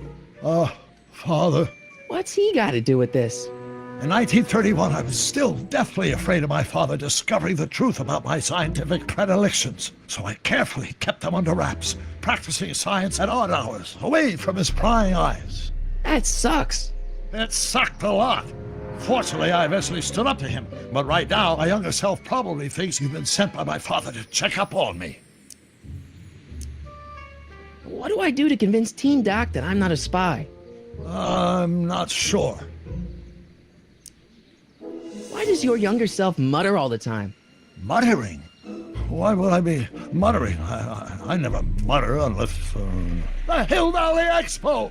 Father. What's he got to do with this? In 1931, I was still deathly afraid of my father discovering the truth about my scientific predilections, so I carefully kept them under wraps, practicing science at odd hours, away from his prying eyes. That sucks. It sucked a lot. Fortunately, I eventually stood up to him, but right now, my younger self probably thinks you've been sent by my father to check up on me. What do I do to convince Teen Doc that I'm not a spy? I'm not sure. Why does your younger self mutter all the time? Muttering? Why would I be muttering? I never mutter unless... The Hill Valley Expo!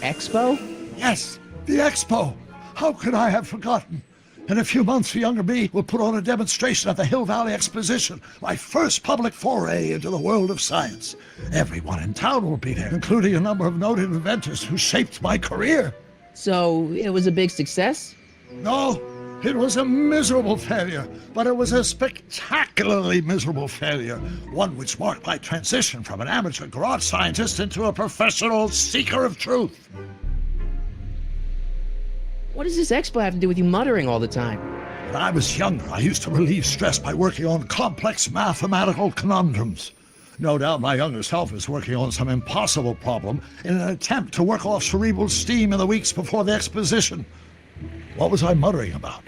Expo? Yes, the Expo. How could I have forgotten? In a few months, the younger me will put on a demonstration at the Hill Valley Exposition, my first public foray into the world of science. Everyone in town will be there, including a number of noted inventors who shaped my career. So, it was a big success? No, it was a miserable failure, but it was a spectacularly miserable failure, one which marked my transition from an amateur garage scientist into a professional seeker of truth. What does this expo have to do with you muttering all the time? When I was younger, I used to relieve stress by working on complex mathematical conundrums. No doubt my younger self is working on some impossible problem in an attempt to work off cerebral steam in the weeks before the exposition. What was I muttering about?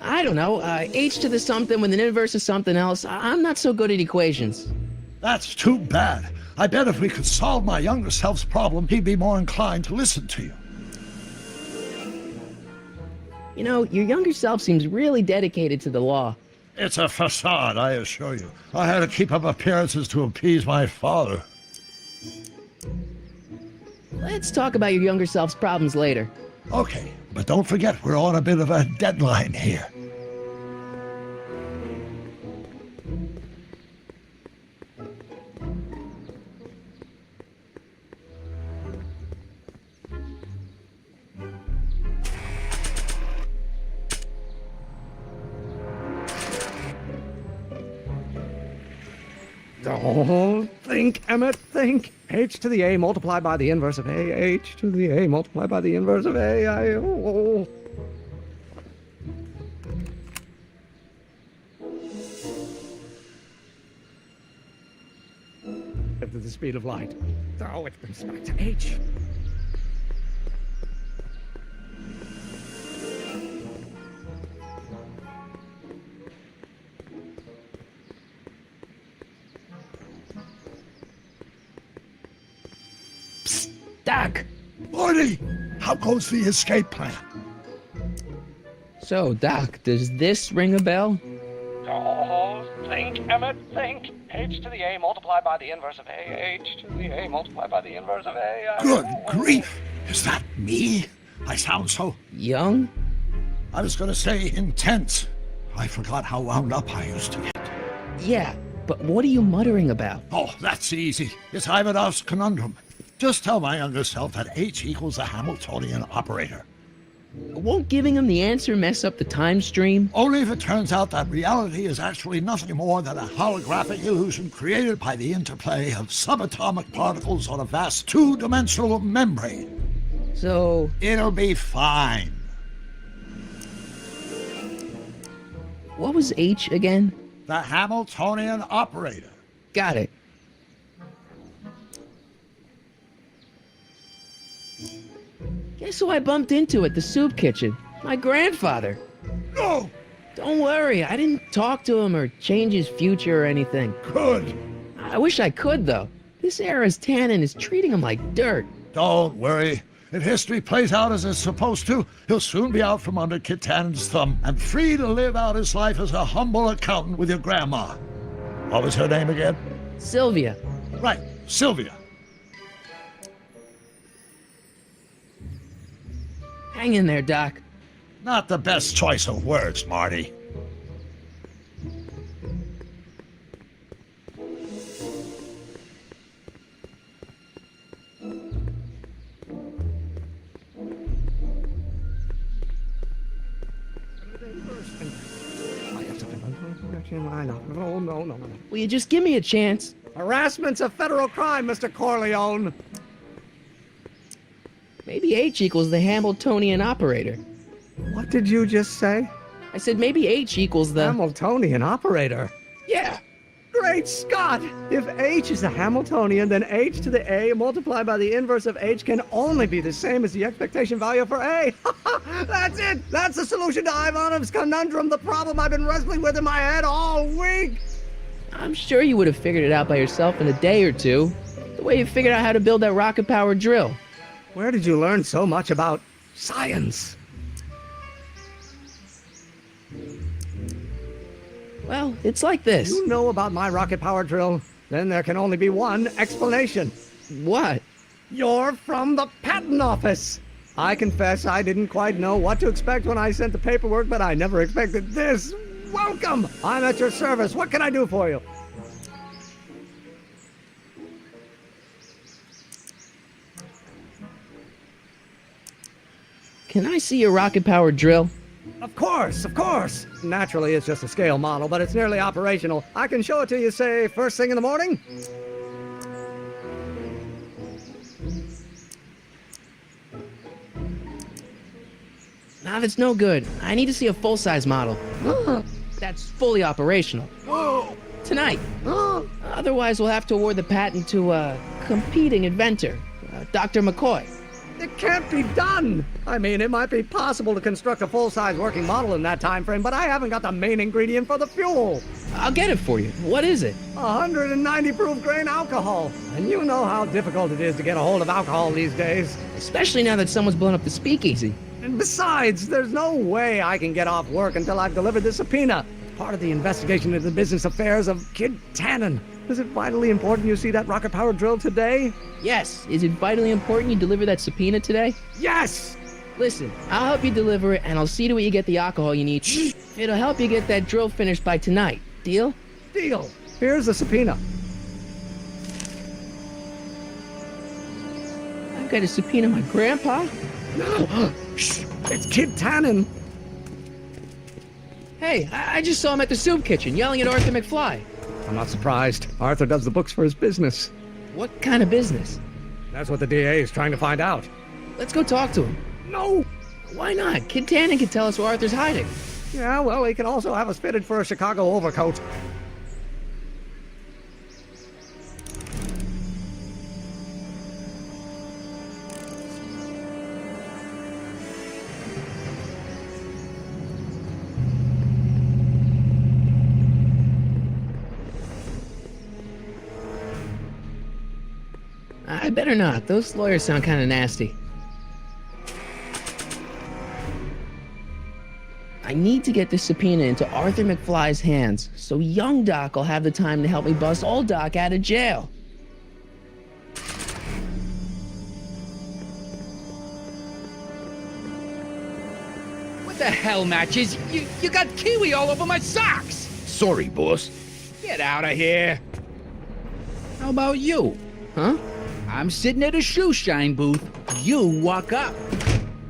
I don't know. H to the something with an inverse of something else. I'm not so good at equations. That's too bad. I bet if we could solve my younger self's problem, he'd be more inclined to listen to you. You know, your younger self seems really dedicated to the law. It's a facade, I assure you. I had to keep up appearances to appease my father. Let's talk about your younger self's problems later. Okay, but don't forget we're on a bit of a deadline here. Don't think, Emmett, think. H to the A multiplied by the inverse of A. H to the A multiplied by the inverse of A. At the speed of light. Oh, it brings back to H. Doc! Marty! How goes the escape plan? So, Doc, does this ring a bell? Oh, think, Emmett, think. H to the A multiplied by the inverse of A. H to the A multiplied by the inverse of A. Good grief! Is that me? I sound so... young? I was gonna say intense. I forgot how wound up I used to get. Yeah, but what are you muttering about? Oh, that's easy. It's Ivanov's conundrum. Just tell my younger self that H equals a Hamiltonian operator. Won't giving him the answer mess up the time stream? Only if it turns out that reality is actually nothing more than a holographic illusion created by the interplay of subatomic particles on a vast two-dimensional membrane. So... it'll be fine. What was H again? The Hamiltonian operator. Got it. Guess who I bumped into at the soup kitchen? My grandfather. No! Don't worry, I didn't talk to him or change his future or anything. Good. I wish I could, though. This era's tannin is treating him like dirt. Don't worry. If history plays out as it's supposed to, he'll soon be out from under Kit Tannen's thumb and free to live out his life as a humble accountant with your grandma. What was her name again? Sylvia. Right, Sylvia. Hang in there, Doc. Not the best choice of words, Marty. Jim, I know. No. Will you just give me a chance? Harassment's a federal crime, Mr. Corleone. Maybe H equals the Hamiltonian operator. What did you just say? I said maybe H equals the... Hamiltonian operator? Yeah. Great Scott! If H is the Hamiltonian, then H to the A multiplied by the inverse of H can only be the same as the expectation value for A. That's it! That's the solution to Ivanov's conundrum, the problem I've been wrestling with in my head all week! I'm sure you would have figured it out by yourself in a day or two. The way you figured out how to build that rocket-powered drill. Where did you learn so much about science? Well, it's like this. You know about my rocket power drill? Then there can only be one explanation. What? You're from the patent office. I confess I didn't quite know what to expect when I sent the paperwork, but I never expected this. Welcome! I'm at your service. What can I do for you? Can I see your rocket-powered drill? Of course. Naturally, it's just a scale model, but it's nearly operational. I can show it to you, say, first thing in the morning. Nah, that's no good. I need to see a full-size model. That's fully operational. Tonight. Otherwise, we'll have to award the patent to a competing inventor, Dr. McCoy. It can't be done! I mean, it might be possible to construct a full-size working model in that time frame, but I haven't got the main ingredient for the fuel. I'll get it for you. What is it? 190 proof grain alcohol. And you know how difficult it is to get a hold of alcohol these days. Especially now that someone's blown up the speakeasy. And besides, there's no way I can get off work until I've delivered this subpoena. Part of the investigation into the business affairs of Kid Tannen. Is it vitally important you see that rocket-powered drill today? Yes. Is it vitally important you deliver that subpoena today? Yes! Listen, I'll help you deliver it, and I'll see to it you get the alcohol you need. It'll help you get that drill finished by tonight. Deal? Deal. Here's the subpoena. I've got to subpoena my grandpa? It's Kid Tannen. Hey, I just saw him at the soup kitchen, yelling at Arthur McFly. I'm not surprised. Arthur does the books for his business. What kind of business? That's what the DA is trying to find out. Let's go talk to him. No! Why not? Kid Tannen can tell us where Arthur's hiding. Yeah, well, he can also have us fitted for a Chicago overcoat. I better not. Those lawyers sound kind of nasty. I need to get this subpoena into Arthur McFly's hands, so young Doc will have the time to help me bust old Doc out of jail. What the hell, Matches? You got kiwi all over my socks! Sorry, boss. Get out of here! How about you? Huh? I'm sitting at a shoe shine booth. You walk up.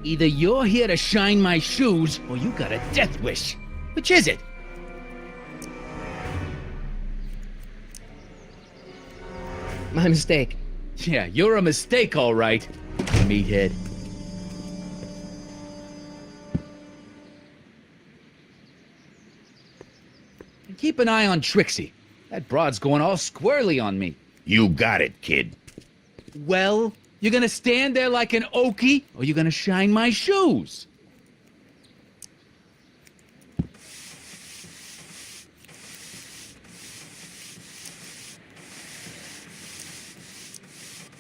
Either you're here to shine my shoes, or you got a death wish. Which is it? My mistake. Yeah, you're a mistake, all right, meathead. And keep an eye on Trixie. That broad's going all squirrely on me. You got it, kid. Well, you're gonna stand there like an okie, or you're gonna shine my shoes?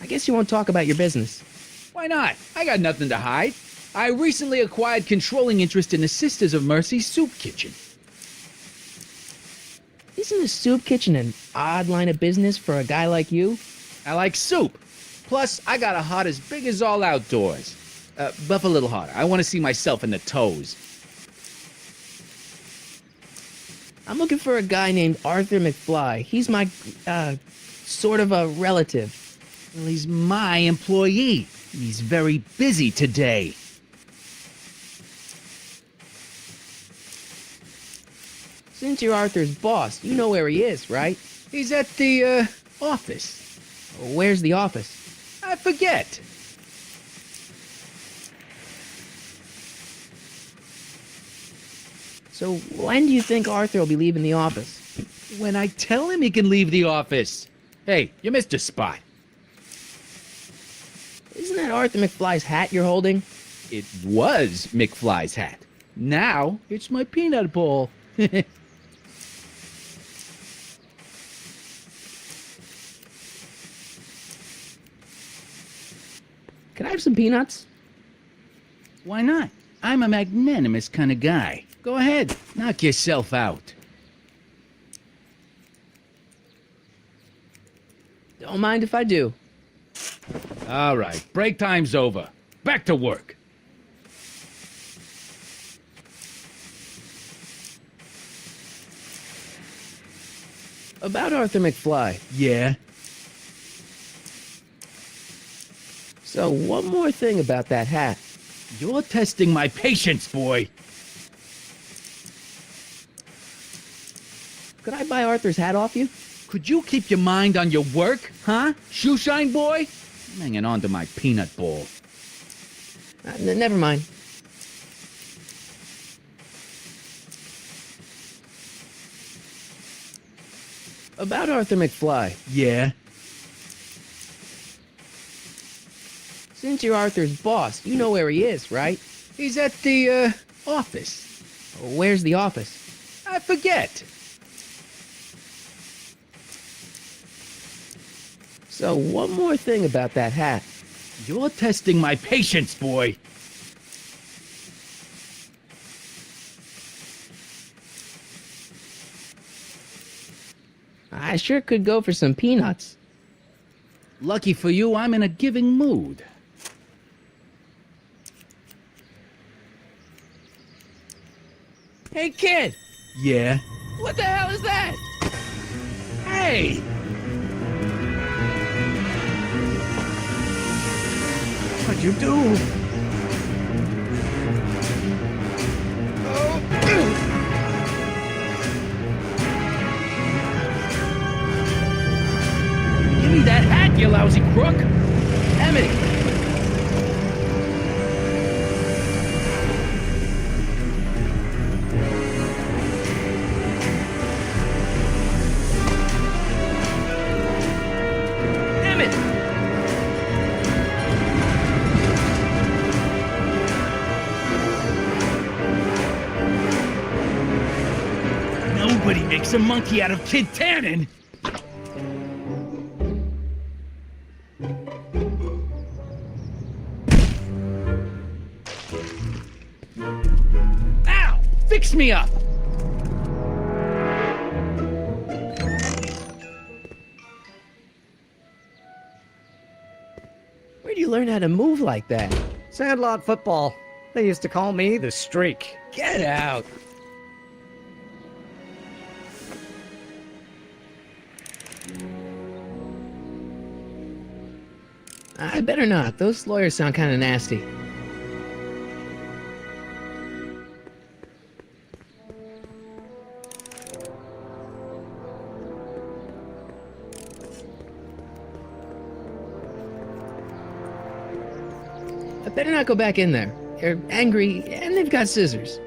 I guess you won't talk about your business. Why not? I got nothing to hide. I recently acquired controlling interest in the Sisters of Mercy soup kitchen. Isn't a soup kitchen an odd line of business for a guy like you? I like soup. Plus, I got a heart as big as all outdoors. Buff a little harder. I want to see myself in the toes. I'm looking for a guy named Arthur McFly. He's my, sort of a relative. Well, he's my employee. He's very busy today. Since you're Arthur's boss, you know where he is, right? He's at the, office. Where's the office? I forget. So when do you think Arthur will be leaving the office? When I tell him he can leave the office. Hey, you missed a spot. Isn't that Arthur McFly's hat you're holding? It was McFly's hat. Now it's my peanut bowl. Could I have some peanuts? Why not? I'm a magnanimous kind of guy. Go ahead, knock yourself out. Don't mind if I do. All right, break time's over. Back to work. About Arthur McFly. Yeah? So one more thing about that hat. You're testing my patience, boy. Could I buy Arthur's hat off you? Could you keep your mind on your work, huh? Shoeshine boy? I'm hanging on to my peanut ball. Never mind. About Arthur McFly. Yeah? Since you're Arthur's boss, you know where he is, right? He's at the, office. Where's the office? I forget. So one more thing about that hat. You're testing my patience, boy. I sure could go for some peanuts. Lucky for you, I'm in a giving mood. Hey, kid! Yeah? What the hell is that? Hey! What'd you do? Give me that hat, you lousy crook! Emmett! Nobody makes a monkey out of Kid Tannen! Ow! Fix me up! Where'd you learn how to move like that? Sandlot football. They used to call me the Streak. Get out! I better not. Those lawyers sound kind of nasty. I better not go back in there. They're angry, and they've got scissors.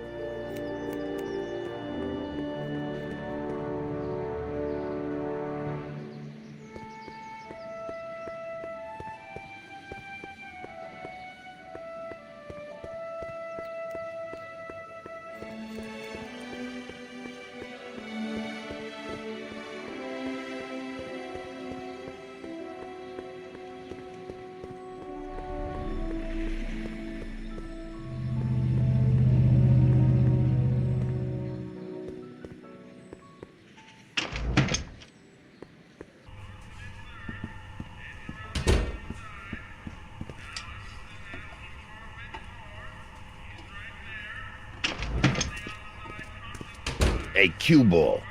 Hey, cue ball.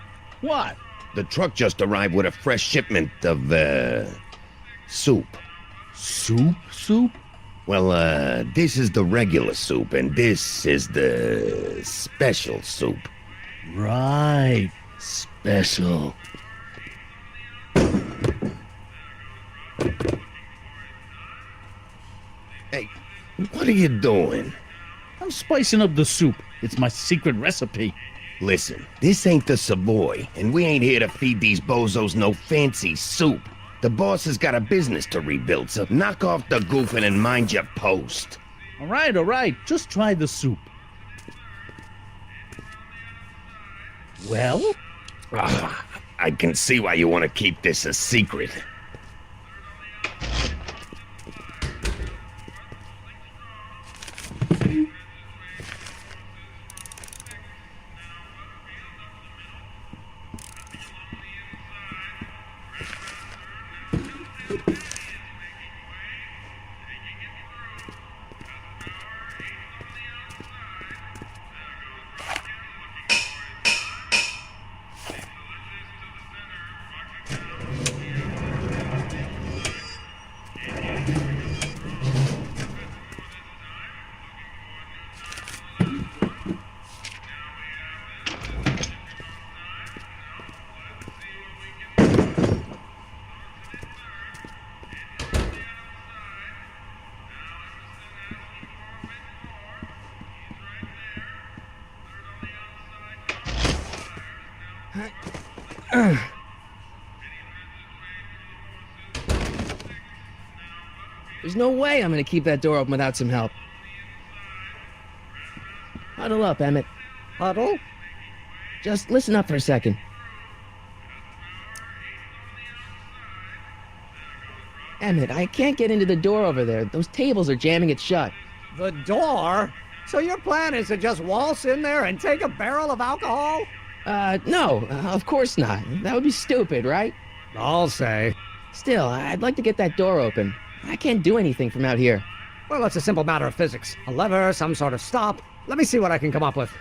What? The truck just arrived with a fresh shipment of, soup. Soup? Soup? Well, this is the regular soup, and this is the special soup. Right. Special. Hey, what are you doing? I'm spicing up the soup. It's my secret recipe. Listen, this ain't the Savoy, and we ain't here to feed these bozos no fancy soup. The boss has got a business to rebuild, so knock off the goofing and mind your post. All right. Just try the soup. Well? I can see why you want to keep this a secret. There's no way I'm gonna keep that door open without some help. Huddle up, Emmett. Huddle? Just listen up for a second. Emmett, I can't get into the door over there. Those tables are jamming it shut. The door? So your plan is to just waltz in there and take a barrel of alcohol? No, of course not. That would be stupid, right? I'll say. Still, I'd like to get that door open. I can't do anything from out here. Well, it's a simple matter of physics. A lever, some sort of stop. Let me see what I can come up with.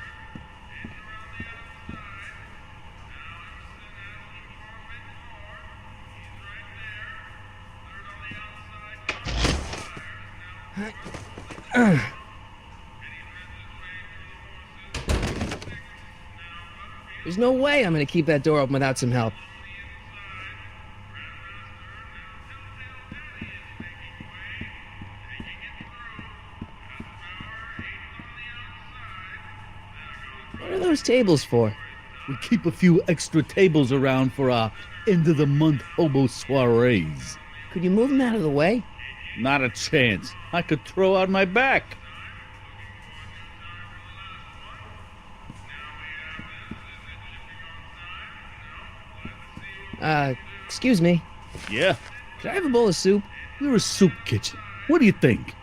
There's no way I'm gonna keep that door open without some help. What are those tables for? We keep a few extra tables around for our end-of-the-month hobo soirees. Could you move them out of the way? Not a chance. I could throw out my back. Excuse me. Yeah? Could I have a bowl of soup? We're a soup kitchen. What do you think?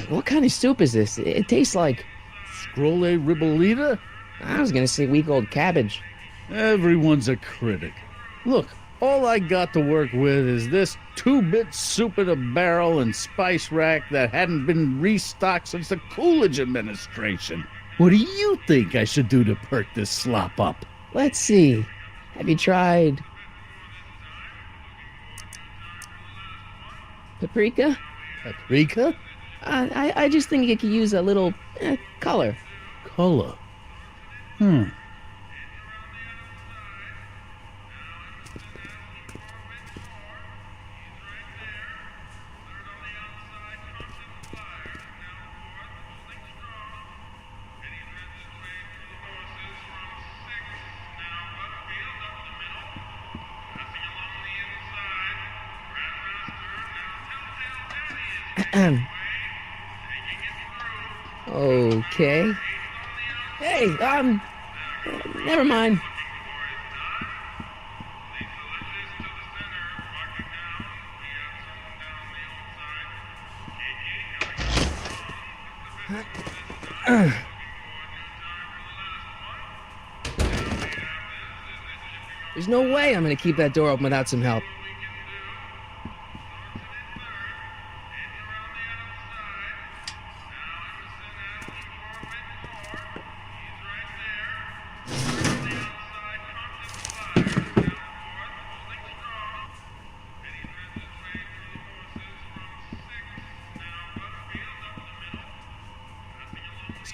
What kind of soup is this? It tastes like... Scrolle ribollita? I was gonna say week-old cabbage. Everyone's a critic. Look, all I got to work with is this 2-bit soup in a barrel and spice rack that hadn't been restocked since the Coolidge administration. What do you think I should do to perk this slop up? Let's see. Have you tried... paprika? Paprika? I just think it could use a little color. Color? Okay. Hey, never mind. There's no way I'm gonna keep that door open without some help.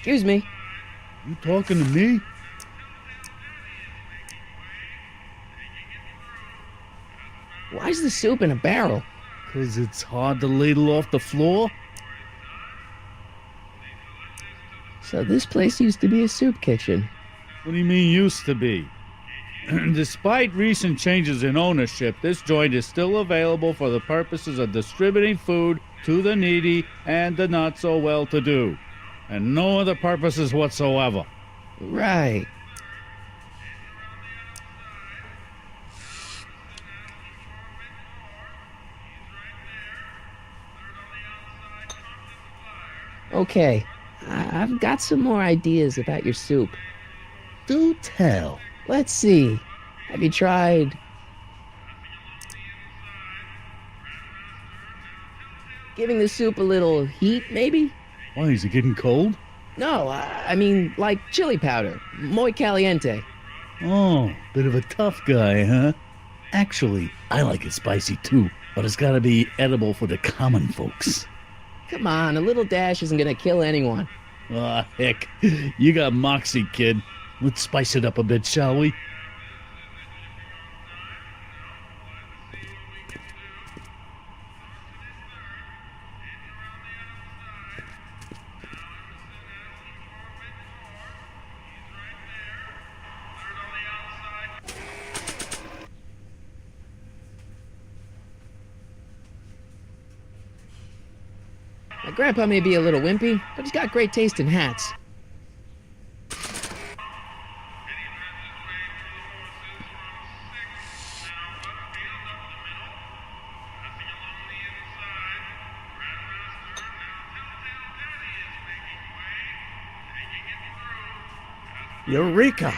Excuse me. You talking to me? Why's the soup in a barrel? 'Cause it's hard to ladle off the floor? So this place used to be a soup kitchen. What do you mean used to be? Despite recent changes in ownership, this joint is still available for the purposes of distributing food to the needy and the not so well-to-do. And no other purposes whatsoever. Right. Okay, I've got some more ideas about your soup. Do tell. Let's see. Have you tried giving the soup a little heat, maybe? Why, is it getting cold? No, I mean like chili powder. Muy caliente. Oh, bit of a tough guy, huh? Actually, I like it spicy too, but it's gotta be edible for the common folks. Come on, a little dash isn't gonna kill anyone. Ah, heck. You got moxie, kid. Let's spice it up a bit, shall we? My grandpa may be a little wimpy, but he's got great taste in hats. Eureka!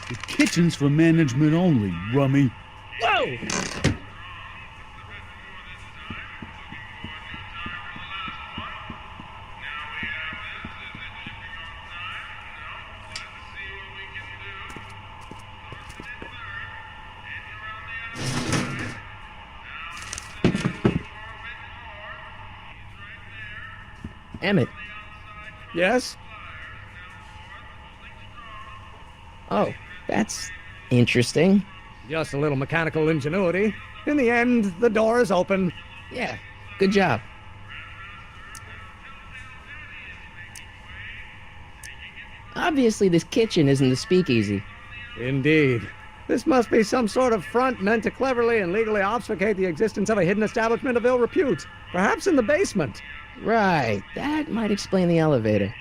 The kitchen's for management only, rummy. Whoa! Emmett. Yes? Oh, that's interesting. Just a little mechanical ingenuity. In the end, the door is open. Yeah, good job. Obviously, this kitchen isn't the speakeasy. Indeed. This must be some sort of front meant to cleverly and legally obfuscate the existence of a hidden establishment of ill repute. Perhaps in the basement. Right, that might explain the elevator.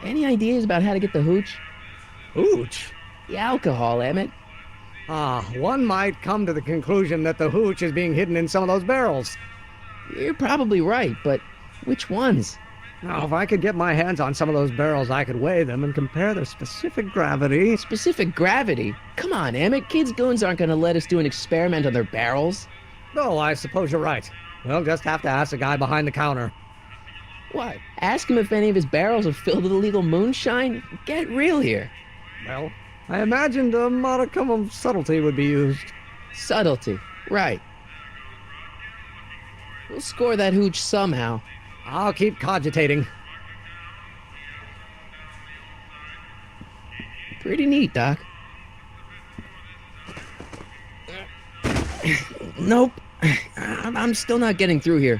Any ideas about how to get the hooch? Hooch? The alcohol, Emmett. One might come to the conclusion that the hooch is being hidden in some of those barrels. You're probably right, but which ones? Now, if I could get my hands on some of those barrels, I could weigh them and compare their specific gravity. Specific gravity? Come on, Emmett. Kids' goons aren't going to let us do an experiment on their barrels. Oh, I suppose you're right. We'll just have to ask the guy behind the counter. What? Ask him if any of his barrels are filled with illegal moonshine? Get real here. Well, I imagined a modicum of subtlety would be used. Subtlety, right. We'll score that hooch somehow. I'll keep cogitating. Pretty neat, Doc. Nope. I'm still not getting through here.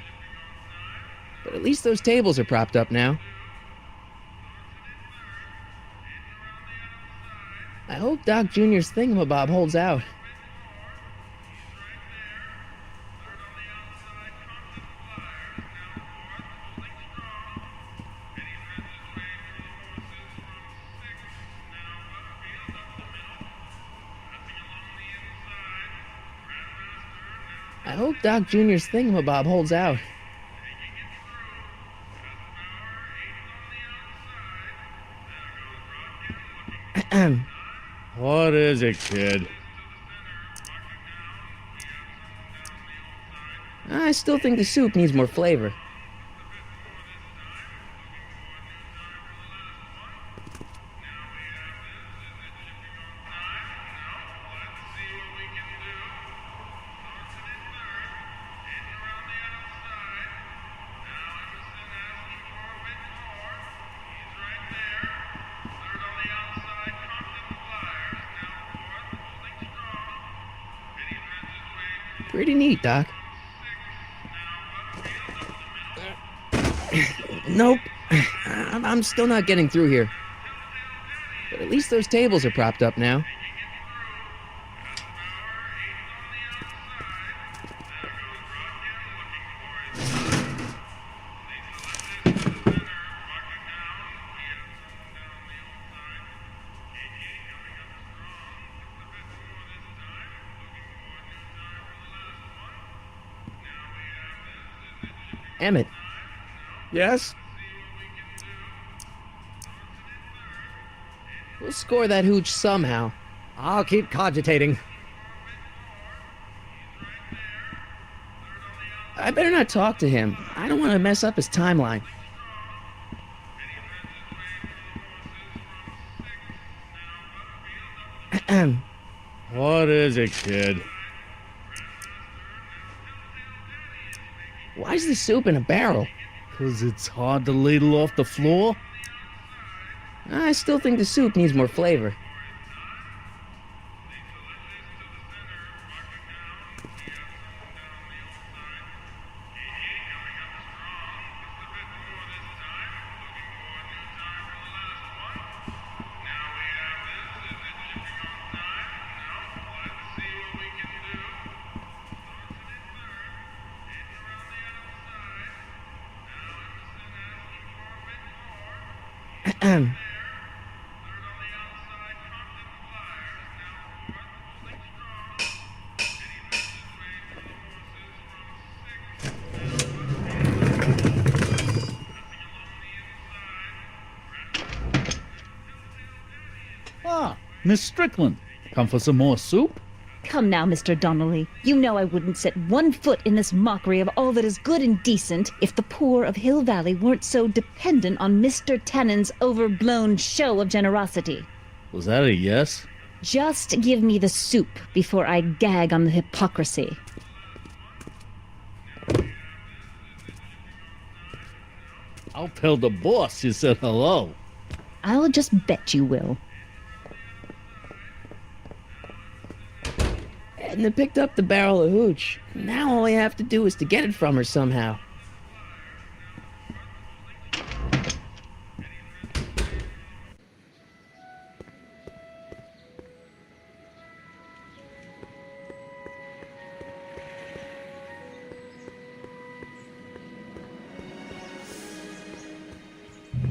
But at least those tables are propped up now. I hope Doc Jr.'s thingamabob holds out. I hope Doc Jr.'s thingamabob holds out. What is it, kid? I still think the soup needs more flavor. Pretty neat, Doc. Nope. I'm still not getting through here. But at least those tables are propped up now. Emmett. Yes? We'll score that hooch somehow. I'll keep cogitating. I better not talk to him. I don't want to mess up his timeline. What is it, kid? Why is the soup in a barrel? 'Cause it's hard to ladle off the floor? I still think the soup needs more flavor. Ah, Miss Strickland. Come for some more soup? Come now, Mr. Donnelly. You know I wouldn't set one foot in this mockery of all that is good and decent if the poor of Hill Valley weren't so dependent on Mr. Tennant's overblown show of generosity. Was that a yes? Just give me the soup before I gag on the hypocrisy. I'll tell the boss you said hello. I'll just bet you will. Edna picked up the barrel of hooch. Now all I have to do is to get it from her somehow.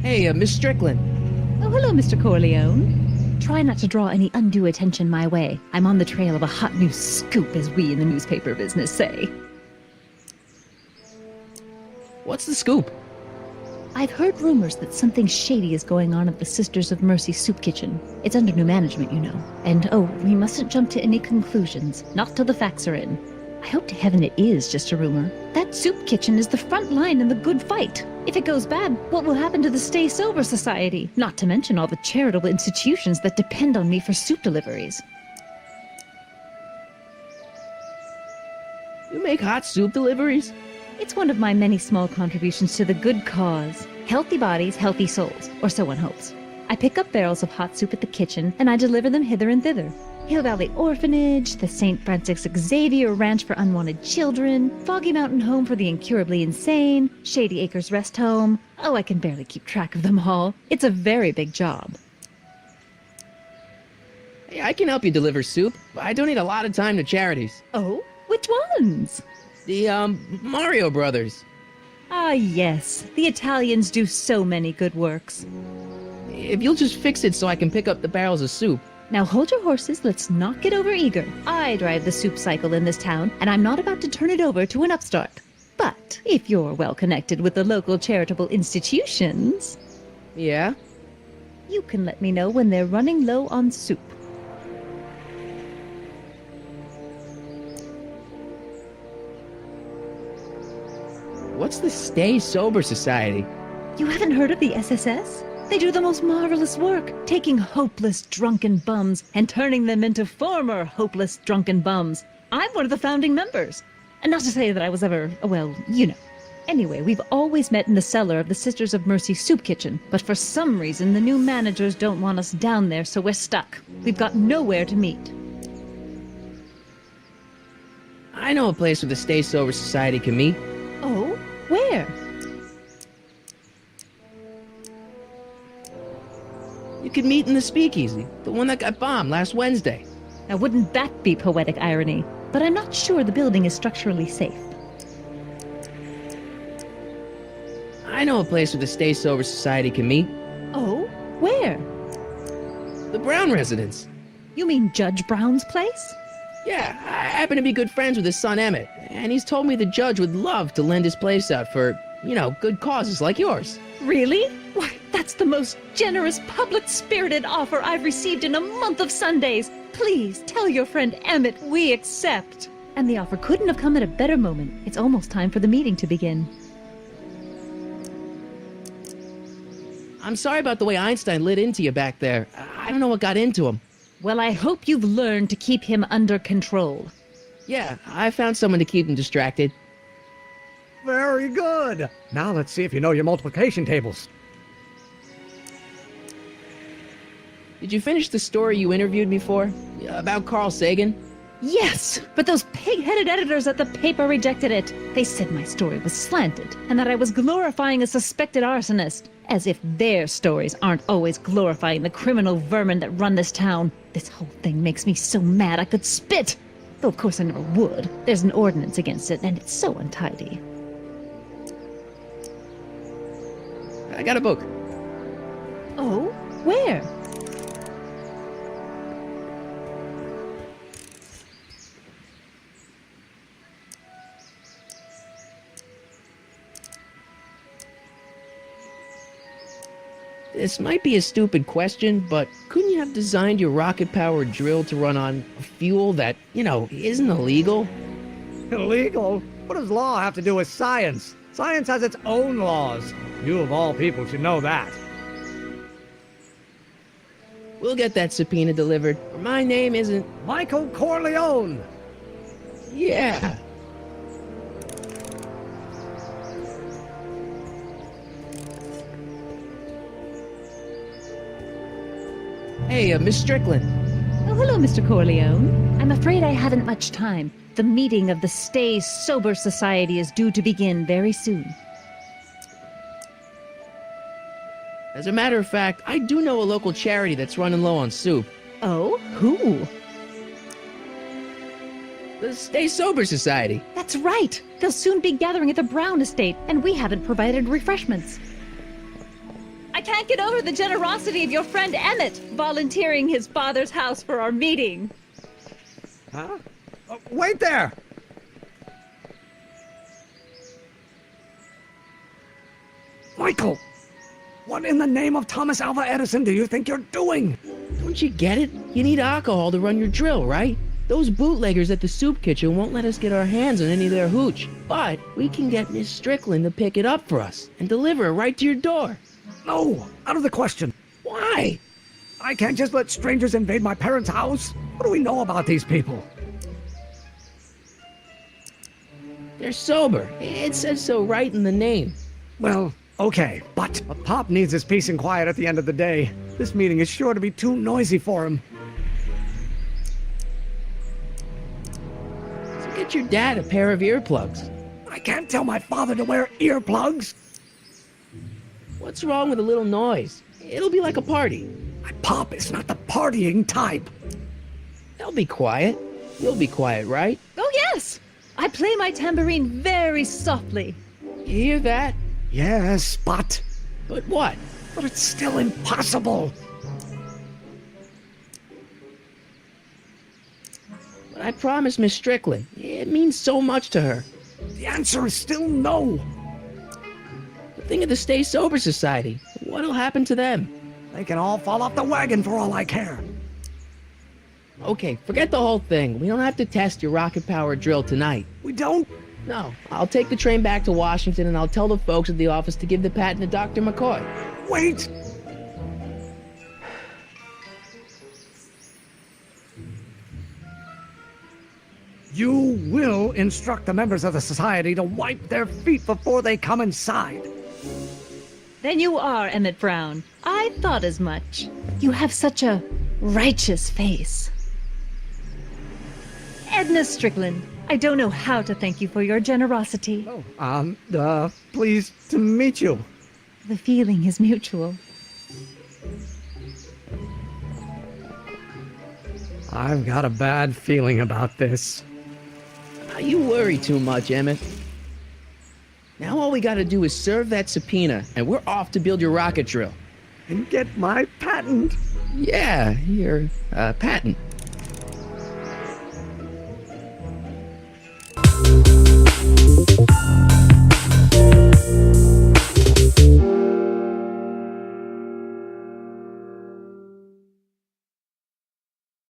Hey, Miss Strickland. Oh, hello, Mr. Corleone. Try not to draw any undue attention my way. I'm on the trail of a hot new scoop, as we in the newspaper business say. What's the scoop? I've heard rumors that something shady is going on at the Sisters of Mercy soup kitchen. It's under new management, you know. And, oh, we mustn't jump to any conclusions. Not till the facts are in. I hope to heaven it is just a rumor. That soup kitchen is the front line in the good fight. If it goes bad, what will happen to the Stay Sober Society? Not to mention all the charitable institutions that depend on me for soup deliveries. You make hot soup deliveries? It's one of my many small contributions to the good cause. Healthy bodies, healthy souls, or so one hopes. I pick up barrels of hot soup at the kitchen, and I deliver them hither and thither. Hill Valley Orphanage, the St. Francis Xavier Ranch for Unwanted Children, Foggy Mountain Home for the Incurably Insane, Shady Acres Rest Home. Oh, I can barely keep track of them all. It's a very big job. Hey, I can help you deliver soup. I donate a lot of time to charities. Oh? Which ones? The, Mario Brothers. Ah, yes. The Italians do so many good works. If you'll just fix it so I can pick up the barrels of soup. Now hold your horses, let's not get over-eager. I drive the soup cycle in this town, and I'm not about to turn it over to an upstart. But if you're well connected with the local charitable institutions... Yeah? You can let me know when they're running low on soup. What's the Stay Sober Society? You haven't heard of the SSS? They do the most marvelous work, taking hopeless drunken bums and turning them into former hopeless drunken bums. I'm one of the founding members. And not to say that I was ever, well, you know. Anyway, we've always met in the cellar of the Sisters of Mercy soup kitchen, but for some reason the new managers don't want us down there, so we're stuck. We've got nowhere to meet. I know a place where the Stay Sober Society can meet. Oh? Where? You could meet in the Speakeasy, the one that got bombed last Wednesday. Now, wouldn't that be poetic irony? But I'm not sure the building is structurally safe. I know a place where the Stay Sober Society can meet. Oh? Where? The Brown residence. You mean Judge Brown's place? Yeah, I happen to be good friends with his son Emmett, and he's told me the judge would love to lend his place out for, good causes like yours. Really? Why, that's the most generous, public-spirited offer I've received in a month of Sundays. Please tell your friend Emmett we accept. And the offer couldn't have come at a better moment. It's almost time for the meeting to begin. I'm sorry about the way Einstein lit into you back there. I don't know what got into him. Well, I hope you've learned to keep him under control. Yeah, I found someone to keep him distracted. Very good. Now let's see if you know your multiplication tables. Did you finish the story you interviewed me for? About Carl Sagan? Yes, but those pig-headed editors at the paper rejected it. They said my story was slanted, and that I was glorifying a suspected arsonist. As if their stories aren't always glorifying the criminal vermin that run this town. This whole thing makes me so mad I could spit. Though of course I never would. There's an ordinance against it, and it's so untidy. I got a book. Oh? Where? This might be a stupid question, but couldn't you have designed your rocket-powered drill to run on fuel that, isn't illegal? Illegal? What does law have to do with science? Science has its own laws. You of all people should know that. We'll get that subpoena delivered. My name isn't... Michael Corleone! Yeah. Hey, Miss Strickland. Oh, hello, Mr. Corleone. I'm afraid I haven't much time. The meeting of the Stay Sober Society is due to begin very soon. As a matter of fact, I do know a local charity that's running low on soup. Oh? Who? The Stay Sober Society. That's right. They'll soon be gathering at the Brown estate, and we haven't provided refreshments. I can't get over the generosity of your friend Emmett, volunteering his father's house for our meeting. Huh? Oh, wait there! Michael! What in the name of Thomas Alva Edison do you think you're doing? Don't you get it? You need alcohol to run your drill, right? Those bootleggers at the soup kitchen won't let us get our hands on any of their hooch. But we can get Miss Strickland to pick it up for us and deliver it right to your door. No, out of the question. Why? I can't just let strangers invade my parents' house. What do we know about these people? They're sober. It says so right in the name. Well, okay, but Pop needs his peace and quiet at the end of the day. This meeting is sure to be too noisy for him. So get your dad a pair of earplugs. I can't tell my father to wear earplugs. What's wrong with a little noise? It'll be like a party. My Pop is not the partying type. They'll be quiet. You'll be quiet, right? Oh, yes! I play my tambourine very softly. You hear that? Yes, but... But what? But it's still impossible. But I promised Miss Strickland. It means so much to her. The answer is still no. Think of the Stay Sober Society. What'll happen to them? They can all fall off the wagon for all I care. Okay, forget the whole thing. We don't have to test your rocket-powered drill tonight. We don't? No. I'll take the train back to Washington and I'll tell the folks at the office to give the patent to Dr. McCoy. Wait! You will instruct the members of the society to wipe their feet before they come inside. Then you are Emmett Brown. I thought as much. You have such a righteous face. Edna Strickland, I don't know how to thank you for your generosity. Pleased to meet you. The feeling is mutual. I've got a bad feeling about this. You worry too much, Emmett. Now all we gotta do is serve that subpoena, and we're off to build your rocket drill. And get my patent. Yeah, your patent.